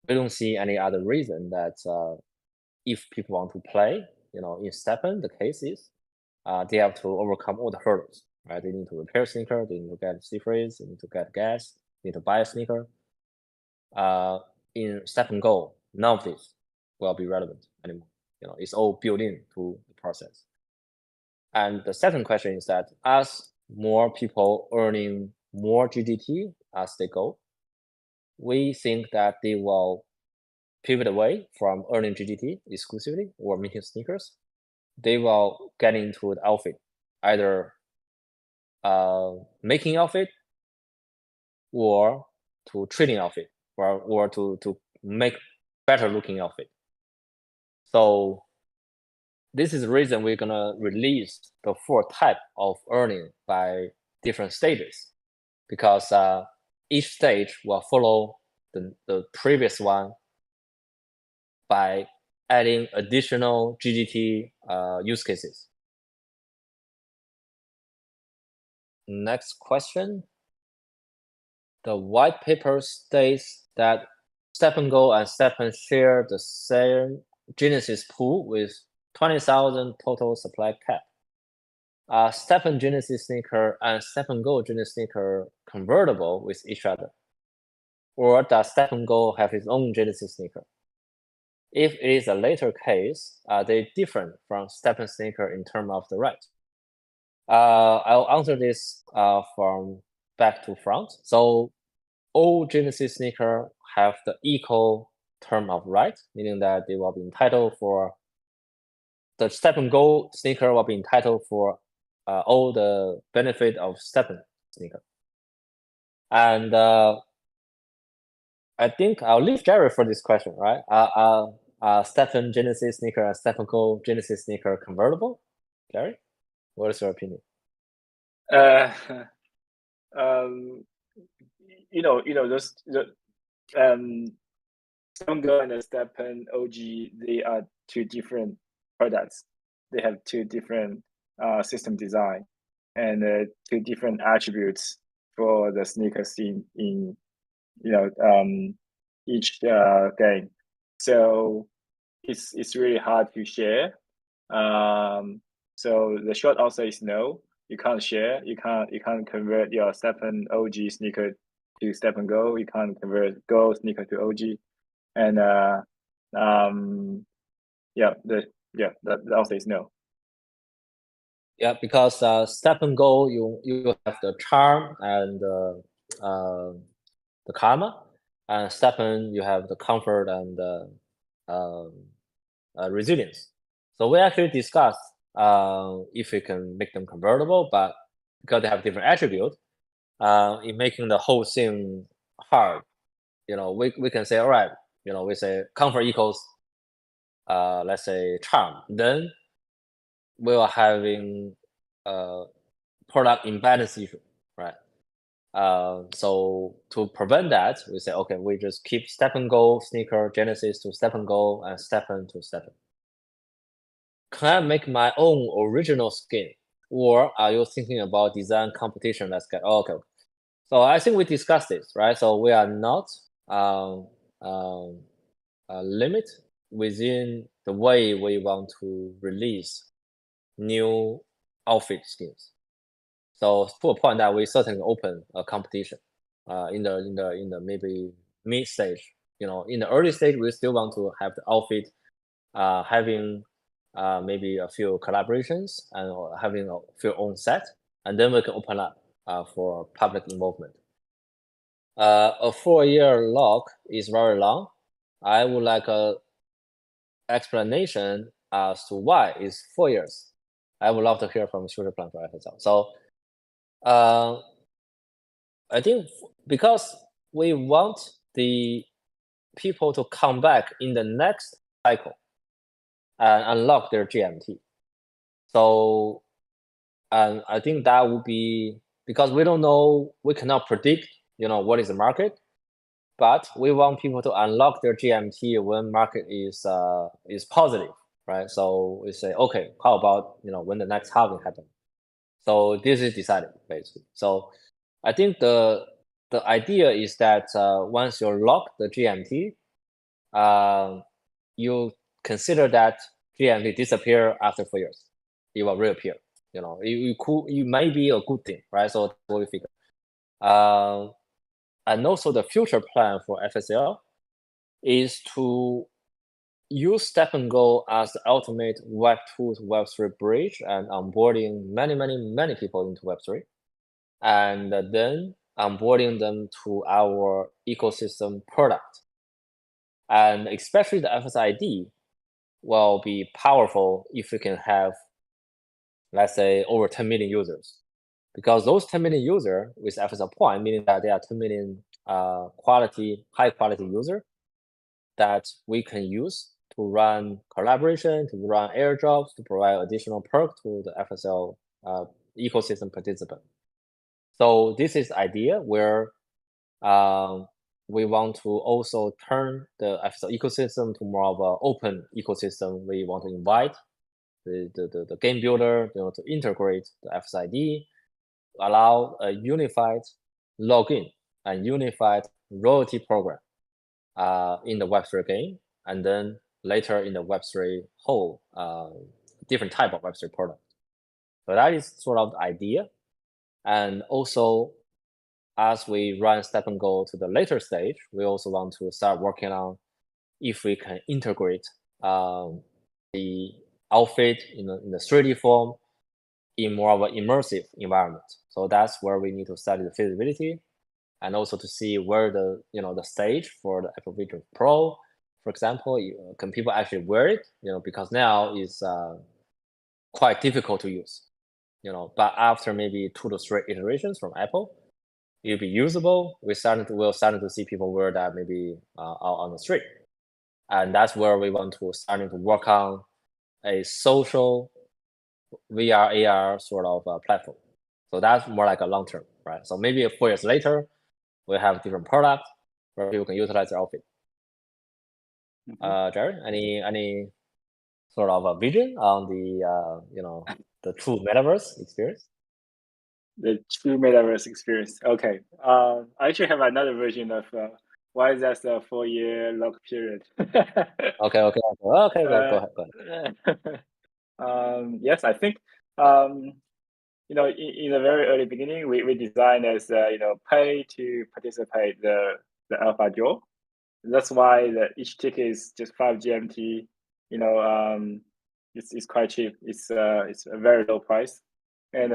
we don't see any other reason that if people want to play, in STEPN, the case is they have to overcome all the hurdles, right? They need to repair sneaker, they need to get C-phrase, they need to get gas, they need to buy a sneaker. In STEPN GO, none of this will be relevant anymore. It's all built into the process. And the second question is that as more people earning more GGT as they go, we think that they will pivot away from earning GGT exclusively or minting sneakers. They will get into the outfit, either making outfit or to trading outfit or to make better looking outfit. So this is the reason we're gonna release the 4 type of earning by different stages, because each stage will follow the previous one by adding additional GGT use cases. Next question. The white paper states that STEPN GO and STEPN share the same Genesis pool with 20,000 total supply cap. STEPN Genesis sneaker and STEPN GO Genesis sneaker convertible with each other? Or does STEPN GO have its own Genesis sneaker? If it is a later case, are they different from STEPN sneaker in terms of the right? I'll answer this from back to front. So all Genesis sneaker have the equal term of right, meaning that they will be entitled for the STEPN GO sneaker will be entitled for all the benefit of STEPN sneaker. And I think I'll leave Jerry for this question, right? STEPN Genesis sneaker and STEPN GO Genesis sneaker convertible? Jerry, what is your opinion? Those STEPN GO and the STEPN OG, they are 2 different products. They have 2 different system design and 2 different attributes for the sneaker scene in each game. So it's really hard to share. So the short answer is no. You can't share. You can't convert your STEPN OG sneaker to STEPN GO. You can't convert GO sneaker to OG. And the answer is no. Yeah, because STEPN GO, you have the charm and the karma, and STEPN you have the comfort and resilience. So we actually discussed if we can make them convertible, but because they have different attributes, in making the whole thing hard, we can say, all right, we say comfort equals, let's say charm. Then we are having product imbalance issue, right? So to prevent that, we say, okay, we just keep STEPN GO sneaker Genesis to STEPN GO and STEPN to STEPN. Can I make my own original skin, or are you thinking about design competition? Let's get okay. So I think we discussed this, right? So we are not limit within the way we want to release new outfit skins. So to a point that we certainly open a competition in the maybe mid stage. In the early stage, we still want to have the outfit having maybe a few collaborations and having a few own set, and then we can open up for public involvement. A 4-year lock is very long. I would like a explanation as to why it's 4 years. I would love to hear from future plan for FSL. So I think because we want the people to come back in the next cycle and unlock their GMT. So I think that would be because we don't know, we cannot predict, what is the market, but we want people to unlock their GMT when market is positive, right? So we say, okay, how about, when the next halving happens? So this is decided basically. So I think the idea is that once you lock the GMT, you consider that GMT disappear after 4 years. It will reappear. It may be a good thing, right? So that's what we figure. And also the future plan for FSL is to use STEPNGO as the ultimate Web 2 to Web 3 bridge and onboarding many people into Web 3. And then onboarding them to our ecosystem product. And especially the FSID will be powerful if we can have, let's say, over 10 million users. Because those 10 million users with FSL point, meaning that there are 10 million high quality users that we can use to run collaboration, to run airdrops, to provide additional perk to the FSL ecosystem participant. So this is the idea where we want to also turn the FSL ecosystem to more of an open ecosystem. We want to invite the game builder, to integrate the FSID, allow a unified login and unified royalty program in the Web3 game, and then later in the Web3 whole different type of Web3 product. So that is sort of the idea. And also, as we run STEPNGO to the later stage, we also want to start working on if we can integrate the outfit in the 3D form in more of an immersive environment. So that's where we need to study the feasibility, and also to see where the stage for the Apple Vision Pro, for example, can people actually wear it? Because now it's quite difficult to use. But after maybe 2 to 3 iterations from Apple, it'll be usable. We're starting to see people wear that maybe out on the street, and that's where we want to starting to work on a social VR AR sort of platform. So that's more like a long term, right? So maybe 4 years later, we have different products where people can utilize their outfit. Jerry, any sort of a vision on the the true metaverse experience? The true metaverse experience. Okay. I actually have another version of why is that a 4-year lock period. Okay. Go ahead. Yes, I think in the very early beginning, we designed as pay to participate the alpha draw. That's why each ticket is just 5 GMT. It's quite cheap. It's a very low price. And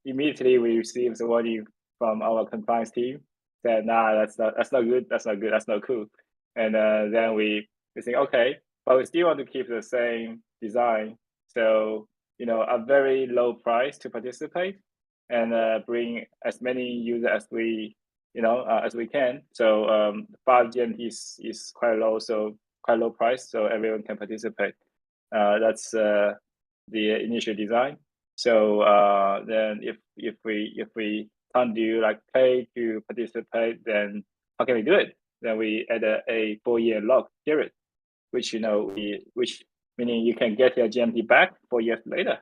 immediately we received the warning from our compliance team that that's not good. That's not cool. And then we think, okay, but we still want to keep the same design. So a very low price to participate and bring as many users as we can. So 5 GMT is quite low, so quite low price, so everyone can participate. That's the initial design. So then if we can't do like pay to participate, then how can we do it? Then we add a 4-year lock period, which meaning you can get your GMT back 4 years later.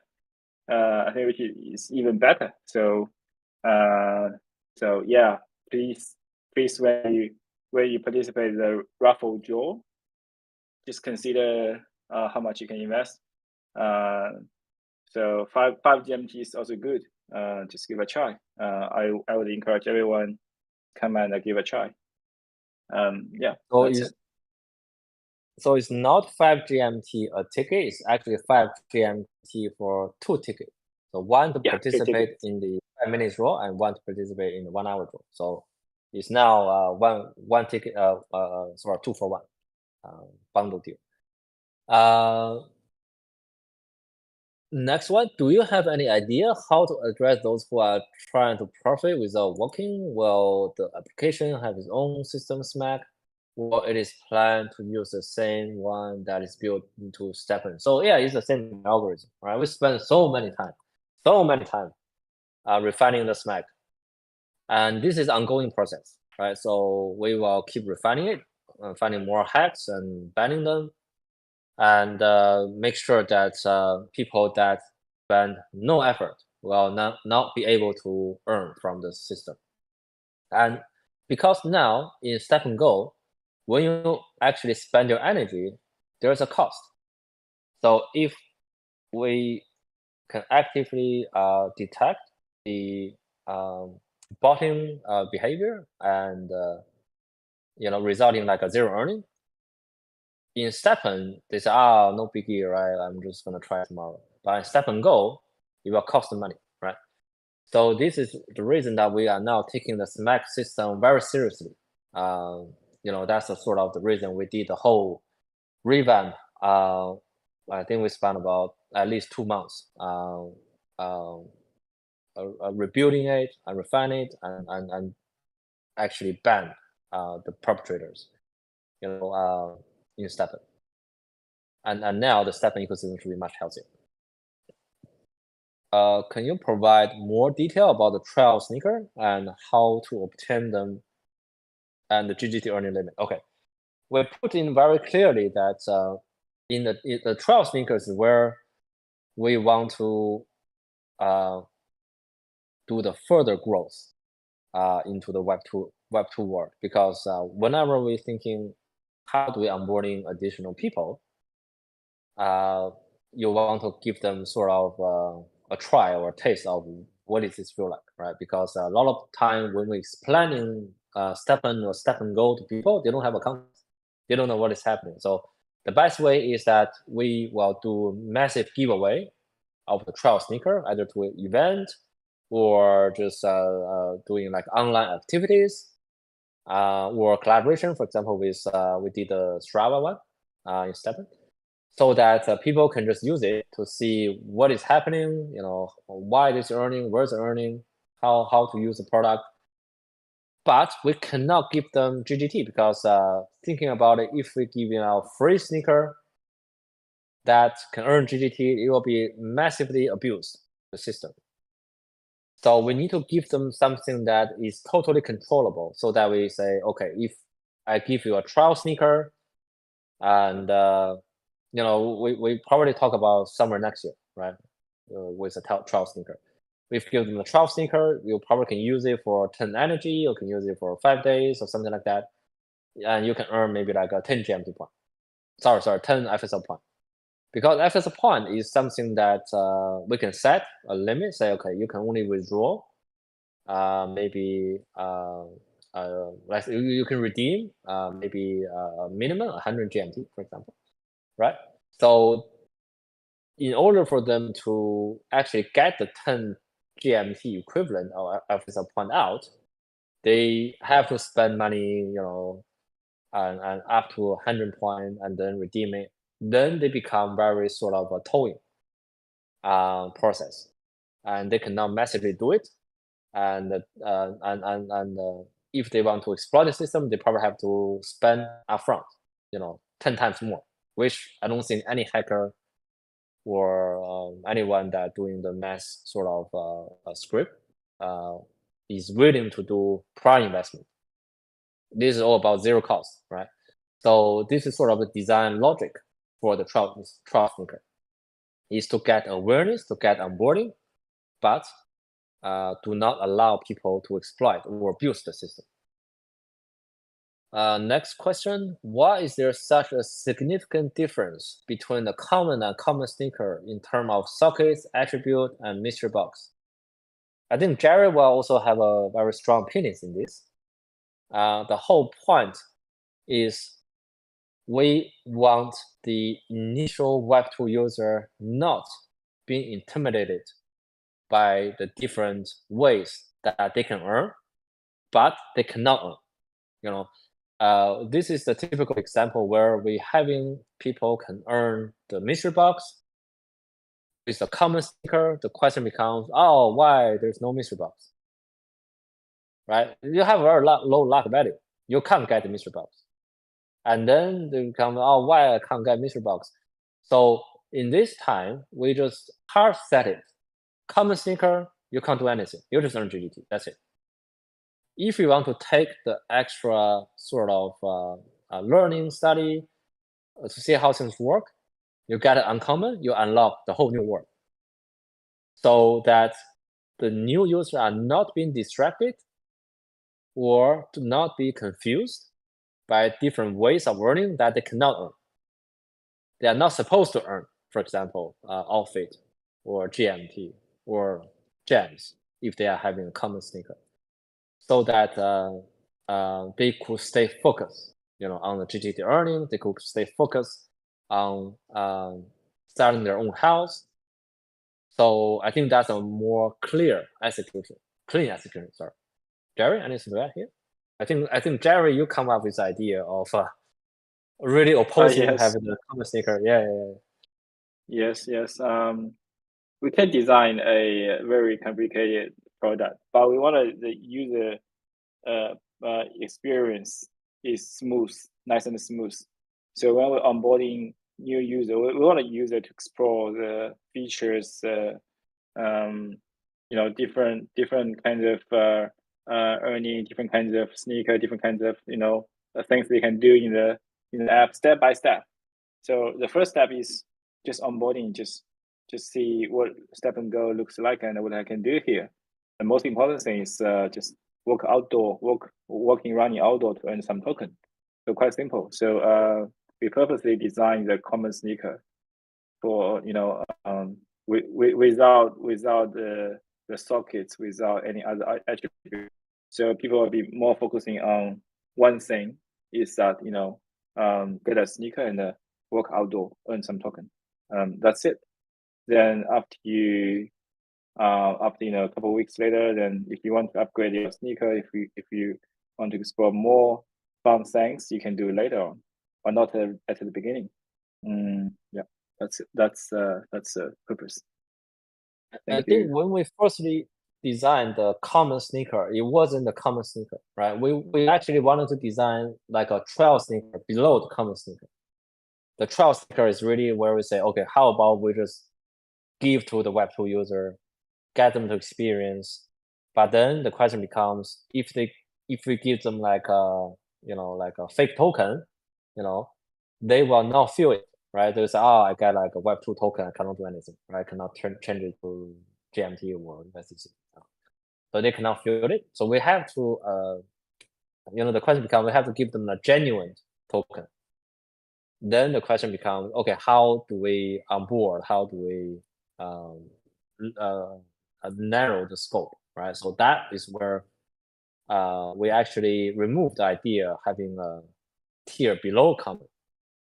I think which is even better. So yeah, please when you participate in the raffle draw, just consider how much you can invest. So 5 GMT is also good. Just give a try. I would encourage everyone come and give a try. Yeah. So it's not 5 GMT a ticket. It's actually 5 GMT for 2 tickets. So one to participate in the 5 minutes draw and one to participate in the 1 hour draw. So it's now one ticket, sort of 2 for 1 bundle deal. Next one, do you have any idea how to address those who are trying to profit without working? Will the application have its own system spec, or it is planned to use the same one that is built into STEPN? So yeah, it's the same algorithm, right? We spend so many time refining the SMAC. And this is ongoing process, right? So we will keep refining it, finding more hacks and banning them, and make sure that people that spend no effort will not be able to earn from the system. And because now in STEPN GO, when you actually spend your energy, there's a cost. So if we can actively detect the botting behavior and resulting like a zero earning, in STEPN, they say, oh, no biggie, right? I'm just gonna try tomorrow. But in STEPN GO, it will cost money, right? So this is the reason that we are now taking the SMAC system very seriously. That's the reason we did the whole revamp. I think we spent about at least 2 months rebuilding it and refining it and actually ban the perpetrators, in STEPN. And now the STEPN ecosystem should be much healthier. Can you provide more detail about the trial sneaker and how to obtain them and the GGT earning limit? Okay, we put in very clearly that in the trial sneakers where we want to do the further growth into the Web2 world, because whenever we're thinking how do we onboarding additional people, you want to give them sort of a try or a taste of what does this feel like, right? Because a lot of time when we're explaining STEPN or STEPN GO to people, they don't have a context. They don't know what is happening. So the best way is that we will do massive giveaway of the trial sneaker, either to an event or just doing like online activities or collaboration. For example, with we did the Strava one in STEPN, so that people can just use it to see what is happening, why it is earning, where's earning, how to use the product. But we cannot give them GGT because thinking about it, if we give a free sneaker that can earn GGT, it will be massively abused, the system. So we need to give them something that is totally controllable, so that we say, okay, if I give you a trial sneaker, and we probably talk about summer next year, right? With a trial sneaker. If you give them a trial sneaker, you probably can use it for 10 energy, you can use it for 5 days or something like that. And you can earn maybe like a 10 GMT point. Sorry, 10 FSL point. Because FSL point is something that we can set a limit, say, okay, you can only withdraw maybe like you can redeem maybe a minimum 100 GMT, for example, right? So in order for them to actually get the 10 GMT equivalent of FSL point out, they have to spend money, and up to 100 point and then redeem it. Then they become very sort of a towing process, and they cannot massively do it. And if they want to exploit the system, they probably have to spend upfront, 10 times more, which I don't think any hacker or anyone that doing the mass sort of script is willing to do prior investment. This is all about zero cost, right? So this is sort of the design logic for the trial sneaker, is to get awareness, to get onboarding, but do not allow people to exploit or abuse the system. Next question, why is there such a significant difference between the common and common sneaker in terms of sockets, attribute, and mystery box? I think Jerry will also have a very strong opinions in this. The whole point is we want the initial Web2 user not being intimidated by the different ways that they can earn, but they cannot earn. This is the typical example where we having people can earn the mystery box. With the common sneaker, the question becomes, oh, why there's no mystery box? Right? You have a very low luck value. You can't get the mystery box. And then they become, oh, why I can't get mystery box? So in this time, we just hard set it. Common sneaker, You can't do anything. You just learn GGT. That's it. If you want to take the extra sort of learning, study, to see how things work, you get it uncommon, you unlock the whole new world. So that the new users are not being distracted or to not be confused by different ways of learning that they cannot earn. They are not supposed to earn, for example, outfit or GMT or gems if they are having a common sneaker, so that they could stay focused, on the GGT earning. They could stay focused on starting their own house. So I think that's a more clean execution. Sorry, Jerry, anything to add here? I think Jerry, you come up with the idea of really opposing yes. having the common sneaker. Yeah. Yes. We can design a very complicated product, but we want the user experience is smooth, nice and smooth. So when we're onboarding new user, we want a user to explore the features, different kinds of earning, different kinds of sneaker, different kinds of things they can do in the app step by step. So the first step is just onboarding, just see what STEPNGO looks like and what I can do here. The most important thing is just running outdoor to earn some token. So quite simple. So we purposely designed the common sneaker for without the sockets, without any other attribute. So people will be more focusing on one thing, is that get a sneaker and work outdoor, earn some token. That's it. Then after a couple of weeks later, then if you want to upgrade your sneaker, if you want to explore more fun things, you can do it later on, but not at the beginning. Yeah, that's the purpose. I think when we firstly designed the common sneaker, it wasn't the common sneaker, right? We actually wanted to design like a trail sneaker below the common sneaker. The trail sneaker is really where we say, okay, how about we just give to the Web2 user, get them to experience. But then the question becomes, if we give them like a fake token, they will not feel it, right? They say, oh, I got like a Web2 token, I cannot do anything, right? I cannot change it to GMT or USDC. So they cannot feel it. So we have to, the question becomes, we have to give them a genuine token. Then the question becomes, okay, how do we onboard? How do we narrow the scope, right? So that is where we actually remove the idea of having a tier below common.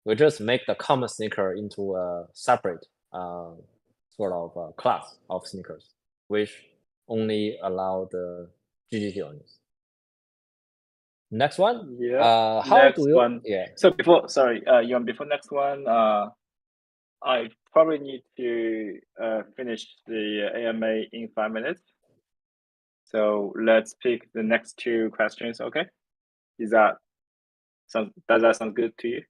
We just make the common sneaker into a separate sort of class of sneakers, which only allow the GGT owners. Next one. Yeah. How do you? Yeah. So before next one, I probably need to finish the AMA in 5 minutes. So let's pick the next two questions. Okay. Does that sound good to you?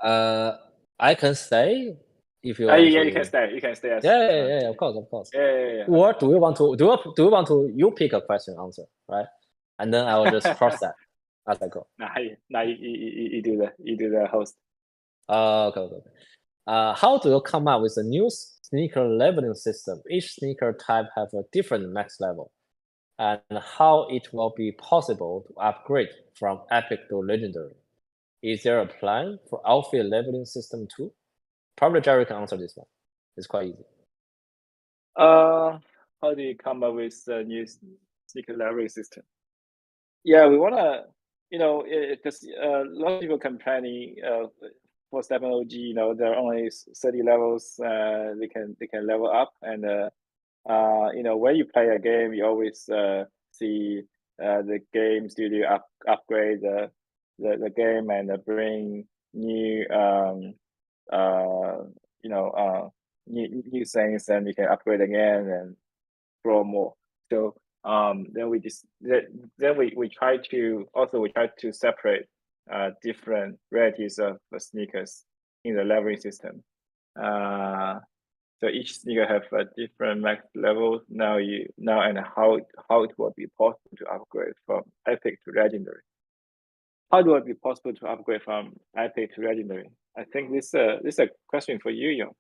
I can stay if you. Yeah, you can stay. You can stay. Yeah. Of course. Yeah. Or do you want to? You pick a question answer, right? And then I will just cross that as I go. Nah, you do the host. Okay. How do you come up with a new sneaker leveling system? Each sneaker type have a different max level, and how it will be possible to upgrade from epic to legendary. Is there a plan for outfit leveling system too? Probably Jerry can answer this one. It's quite easy. How do you come up with a new sneaker leveling system? Yeah, we wanna, because a lot of people complaining for STEPN OG, there are only 30 levels they can level up, and when you play a game, you always see the game studio upgrade the game and bring new new things, and you can upgrade again and grow more. So then we try to separate different varieties of sneakers in the leveling system. So each sneaker have a different max level. Now and how it will be possible to upgrade from epic to legendary. How do it be possible to upgrade from epic to legendary? I think this is a question for you, Yawn.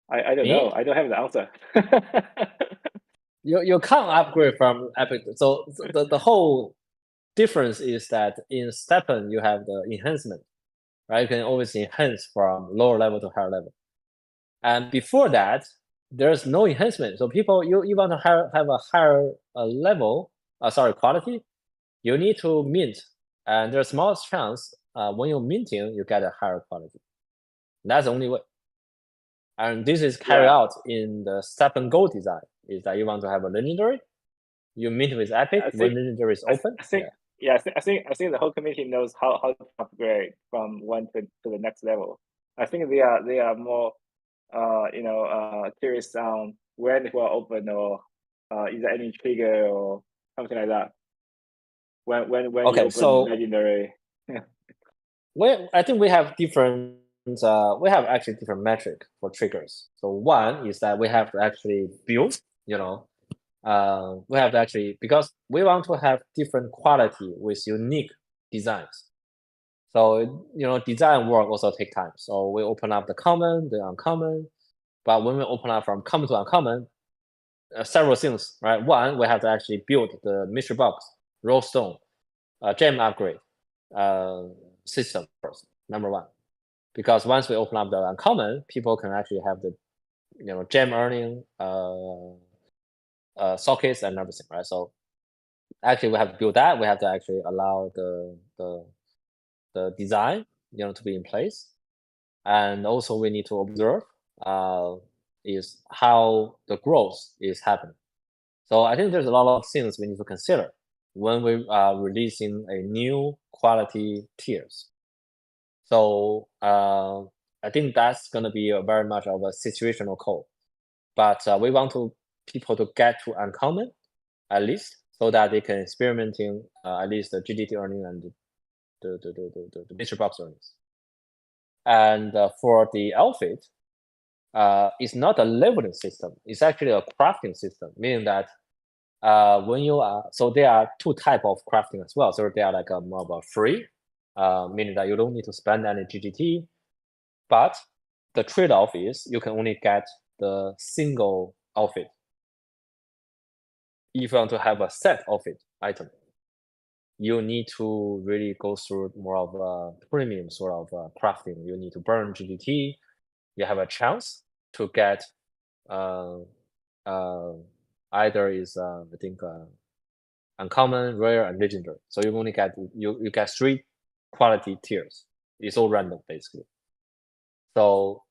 I don't know. I don't have the answer. You can't upgrade from epic. So the whole difference is that in STEPN you have the enhancement, right? You can always enhance from lower level to higher level. And before that, there's no enhancement. So people, you want to have a higher level, quality, you need to mint. And there's small chance when you're minting, you get a higher quality. That's the only way. And this is carried out in the STEPN GO design, is that you want to have a legendary, you mint with epic when legendary is open. I think the whole community knows how to upgrade from one to the next level. I think they are more curious on when it will open, or is there any trigger or something like that. When you open legendary. Well, I think we have different. We have actually different metric for triggers. So one is that we have to actually build. We have to actually, because we want to have different quality with unique designs. So design work also take time. So we open up the common, the uncommon. But when we open up from common to uncommon, several things, right? One, we have to actually build the mystery box, rollstone, gem upgrade system first. Number one, because once we open up the uncommon, people can actually have the gem earning sockets and everything, right? So actually, we have to build that. We have to actually allow the design to be in place, and also we need to observe is how the growth is happening. So I think there's a lot of things we need to consider when we are releasing a new quality tiers. So I think that's going to be very much of a situational code. But we want people to get to uncommon at least, so that they can experimenting at least the GDT earning and the mystery box earnings. And for the outfit, it's not a leveling system. It's actually a crafting system, meaning that when you are, so there are two types of crafting as well. So they are like more of a free, meaning that you don't need to spend any GGT, but the trade-off is you can only get the single outfit. If you want to have a set outfit item, you need to really go through more of a premium sort of crafting. You need to burn GGT. You have a chance to get either is I think uncommon, rare, and legendary. So you only get you get 3 quality tiers. It's all random basically. So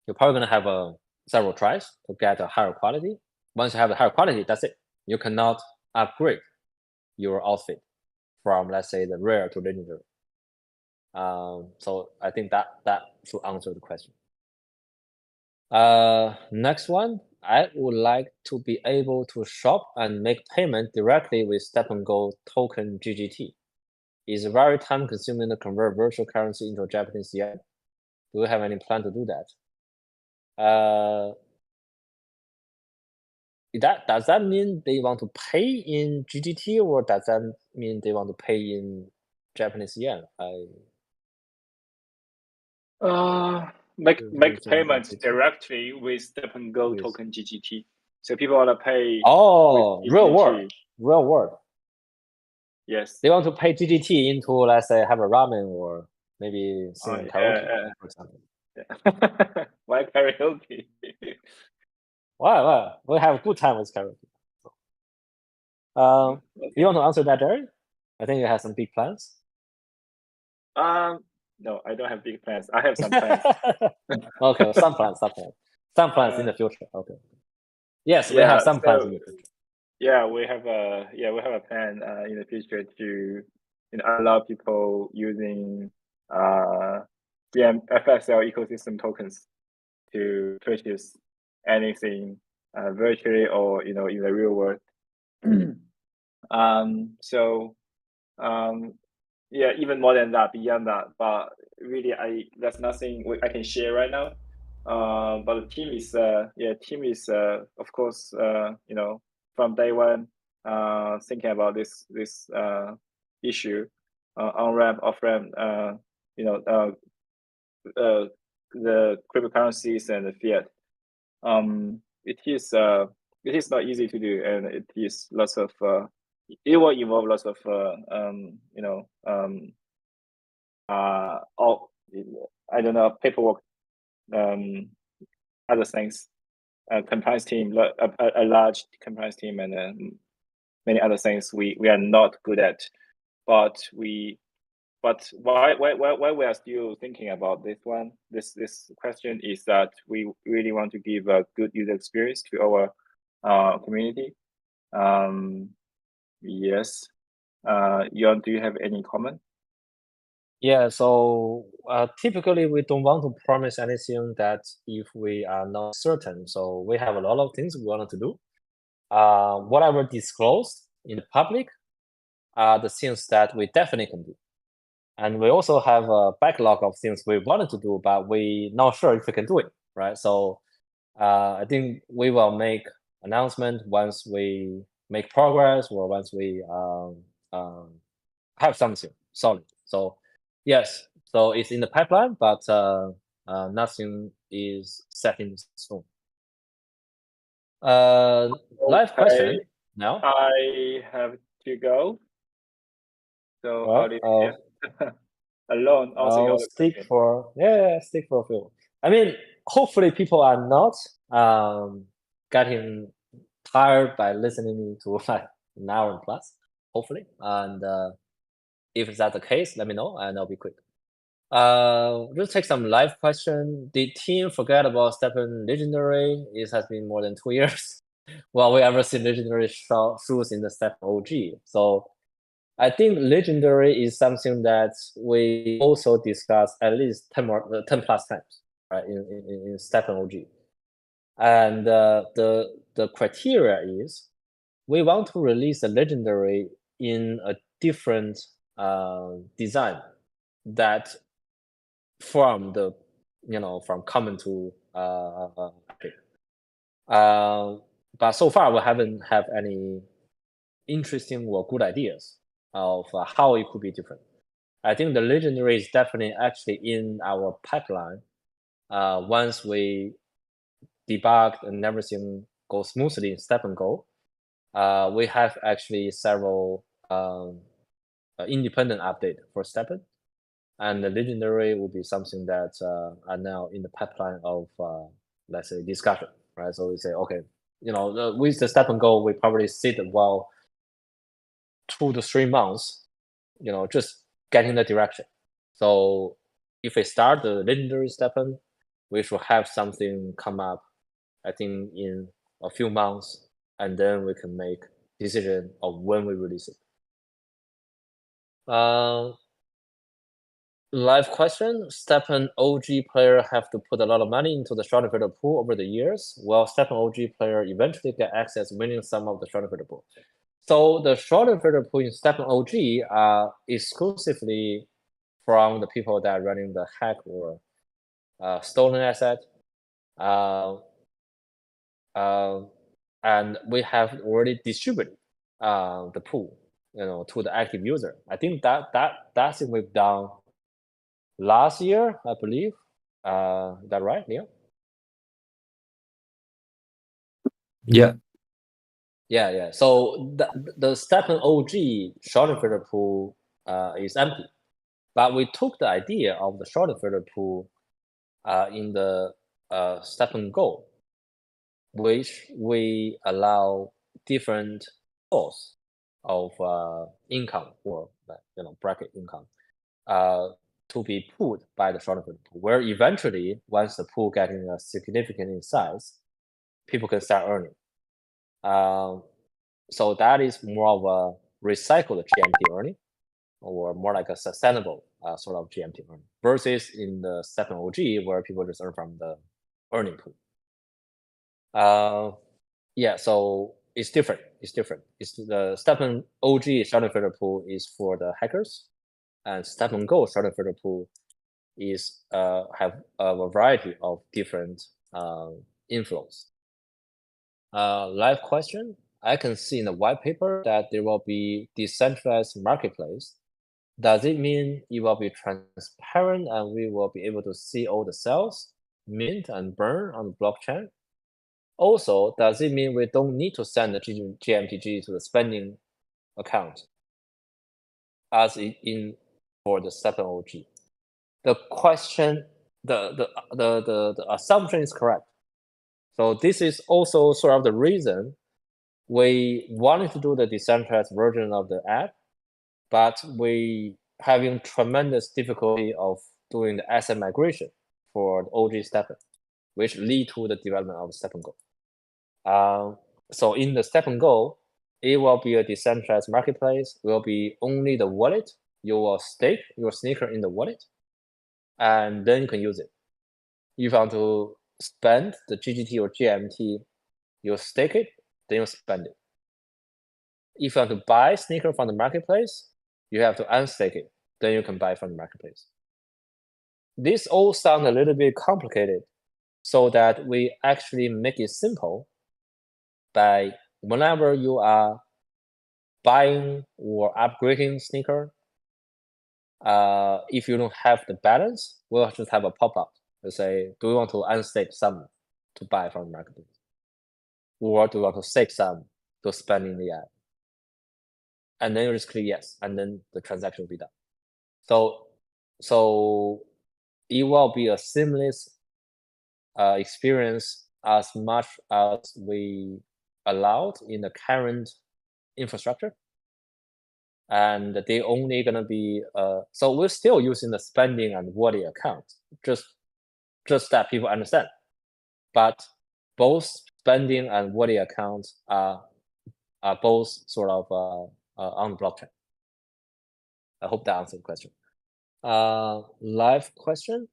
you're probably gonna have several tries to get a higher quality. Once you have a higher quality, that's it. You cannot upgrade your outfit from, let's say, the rare to legendary. So I think that should answer the question. Next one, I would like to be able to shop and make payment directly with STEPN GO token GGT. It's very time consuming to convert virtual currency into Japanese yen. Do you have any plan to do that? Does that mean they want to pay in GGT, or does that mean they want to pay in Japanese yen? Make payments directly with STEPN GO token GGT. So people want to pay. Oh, real world. Yes. They want to pay GGT into, let's say, have a ramen or maybe sing karaoke, for example. Yeah. Why karaoke? Why? We have a good time with karaoke. You want to answer that, Jerry? I think you have some big plans. No, I don't have big plans. I have some plans. Okay, some plans in the future. Okay. Yes, we have some plans in the future. Yeah, we have a plan in the future to allow people using the FSL ecosystem tokens to purchase anything virtually or in the real world. Even more than that, beyond that, but really that's nothing I can share right now. but the team is of course from day one thinking about this issue, on ramp, off ramp, the cryptocurrencies and the fiat. It is not easy to do, and it is lots of it will involve lots of I don't know, paperwork, other things, compliance team, a large compliance team, and many other things we are not good at, but why we are still thinking about this one, this question, is that we really want to give a good user experience to our community. Yes. Yawn, do you have any comment? Yeah, so typically we don't want to promise anything that if we are not certain. So we have a lot of things we wanted to do. What I will disclose in the public are the things that we definitely can do. And we also have a backlog of things we wanted to do, but we're not sure if we can do it, right? So I think we will make announcement once we make progress or once we have something solid. So yes, so it's in the pipeline, but nothing is set in stone. Live question now. I have to go. So Well, how do you feel? Alone, also I'll stick for a few. I mean, hopefully people are not getting tired by listening to like an hour and plus. Hopefully, and if that's the case, let me know and I'll be quick. Let's take some live question. Did team forget about STEPN Legendary? It has been more than 2 years. Well, we ever see Legendary shoes in the STEPN OG. So I think Legendary is something that we also discussed at least 10 plus times, right, in STEPN OG. And the criteria is we want to release the Legendary in a different design that from the from common to epic. But so far we haven't have any interesting or good ideas of how it could be different. I think the Legendary is definitely actually in our pipeline. Once we debugged and everything goes smoothly in STEPN GO, we have actually several independent update for STEPN, and the Legendary will be something that are now in the pipeline of let's say discussion, right? So we say, okay, with the STEPN GO, we probably sit well 2 to 3 months, just getting the direction. So if we start the Legendary STEPN, we should have something come up, I think, in a few months, and then we can make decision of when we release it. Live question: STEPN OG player have to put a lot of money into the Schroeder pool over the years. Will STEPN OG player eventually get access winning some of the Schroeder pool? So the Schroeder pool in STEPN OG are exclusively from the people that are running the hack or stolen asset. And we have already distributed the pool, to the active user. I think that's thing we've done last year, I believe. Is that right, Neil? Yeah. Yeah. So the STEPN OG Schroeder pool is empty, but we took the idea of the Schroeder pool in the STEPN GO, which we allow different source of income or bracket income to be pulled by the Schroeder pool, where eventually, once the pool getting a significant in size, people can start earning. So that is more of a recycled GMT earning, or more like a sustainable sort of GMT earning, versus in the STEPN OG where people just earn from the earning pool. Yeah, so it's different. It's the STEPN OG Schroeder pool is for the hackers, and STEPN GO Schroeder pool is have a variety of different inflows. Live question. I can see in the white paper that there will be decentralized marketplace. Does it mean it will be transparent and we will be able to see all the sales, mint and burn on the blockchain? Also, does it mean we don't need to send the GMTG to the spending account as in for the STEPN OG? The question, the assumption is correct. So this is also sort of the reason we wanted to do the decentralized version of the app, but we having tremendous difficulty of doing the asset migration for the OG STEPN, which lead to the development of STEPN Go. So in the STEPN Go, it will be a decentralized marketplace, will be only the wallet. You will stake your sneaker in the wallet, and then you can use it. If you want to spend the GGT or GMT, you stake it, then you spend it. If you want to buy sneaker from the marketplace, you have to unstake it, then you can buy from the marketplace. This all sounds a little bit complicated, so that we actually make it simple by whenever you are buying or upgrading sneaker, if you don't have the balance, we'll just have a pop-up to say, do you want to unstake some to buy from the marketplace? Or do you want to stake some to spend in the app? And then you just click yes, and then the transaction will be done. So it will be a seamless experience as much as we allowed in the current infrastructure. And they only gonna be so we're still using the spending and wallet account, just that people understand. But both spending and wallet accounts are both sort of on the blockchain. I hope that answered the question. Live question.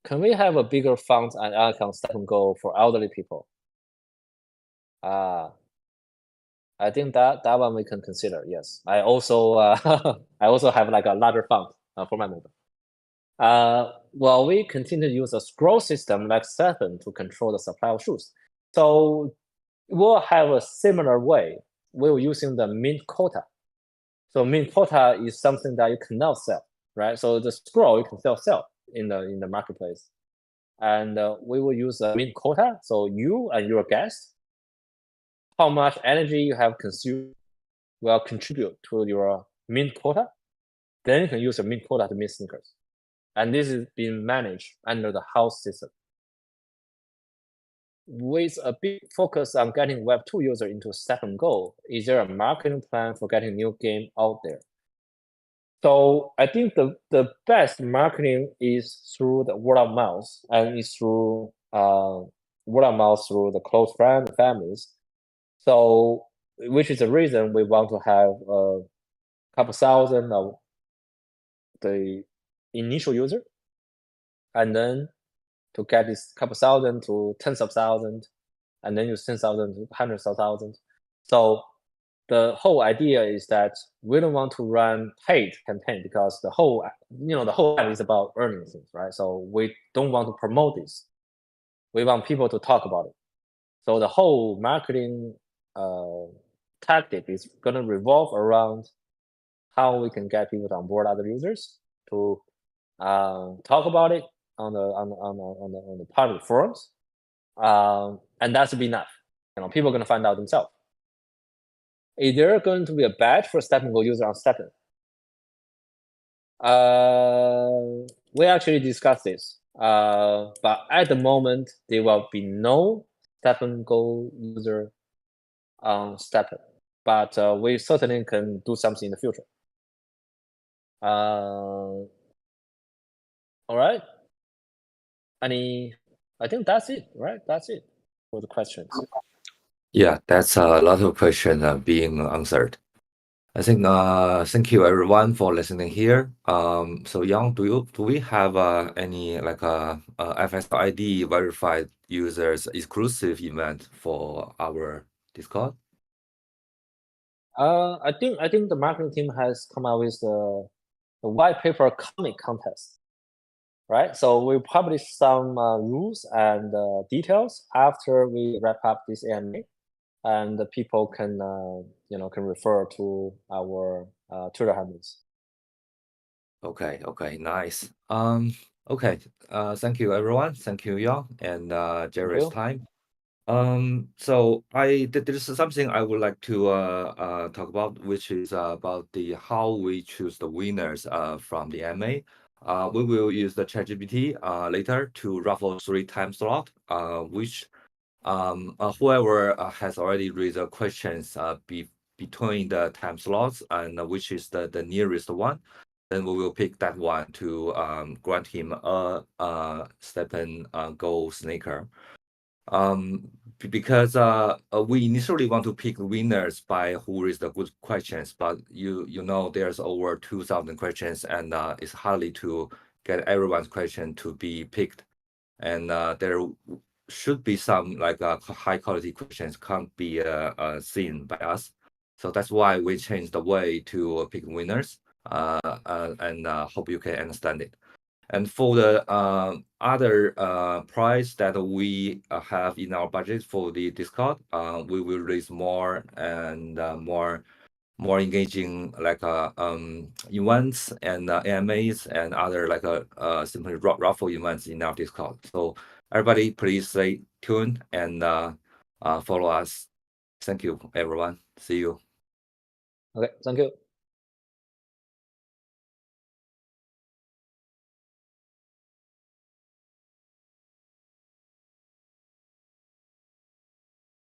Can we have a bigger font and icon STEPN GO for elderly people? I think that one we can consider. Yes, I also I also have like a larger font for my mobile. Well, we continue to use a scroll system like STEPN to control the supply of shoes. So we'll have a similar way. We're using the mint quota. So mint quota is something that you cannot sell, right? So the scroll you can still sell in the marketplace, and we will use a mint quota. So you and your guest, how much energy you have consumed will contribute to your mint quota. Then you can use your mint quota to mint sneakers. And this is being managed under the house system. With a big focus on getting Web2 users into STEPN GO, is there a marketing plan for getting new game out there? So I think the best marketing is through the word of mouth, and it's through word of mouth through the close friends and families. So, which is the reason we want to have a couple thousand of the initial user, and then to get this couple thousand to tens of thousands, and then use 10,000 to hundreds of thousands. So the whole idea is that we don't want to run paid campaign because the whole app is about earning things, right? So we don't want to promote this. We want people to talk about it. So the whole marketing tactic is going to revolve around how we can get people to onboard other users to talk about it on the public forums, and that should be enough. People are going to find out themselves. Is there going to be a badge for STEPN GO user on STEPN? We actually discussed this, but at the moment there will be no STEPN GO user on STEPN, but we certainly can do something in the future. All right. I think that's it, right? That's it for the questions. Yeah, that's a lot of questions being answered. I think thank you everyone for listening here. So Yang, do we have any like FSID verified users exclusive event for our Discord? I think the marketing team has come out with the white paper comic contest. right? So we'll publish some rules and details after we wrap up this AMA, and the people can can refer to our Twitter handles. Okay, nice. Okay. Thank you, everyone. Thank you, Yawn and Jerry's you. time. So there's something I would like to talk about, which is about the how we choose the winners from the AMA. We will use the ChatGPT later to raffle 3 time slot, which whoever has already read the questions between the time slots and which is the nearest one, then we will pick that one to grant him a STEPN GO sneaker. Because we initially want to pick winners by who is the good questions, but you know there's over 2,000 questions, and it's hardly to get everyone's question to be picked, and there should be some like high quality questions can't be seen by us, so that's why we changed the way to pick winners, and hope you can understand it. And for the other price that we have in our budget for the Discord, we will release more and more engaging like events and AMAs and other like simply raffle events in our Discord. So everybody, please stay tuned and follow us. Thank you, everyone. See you. Okay, thank you.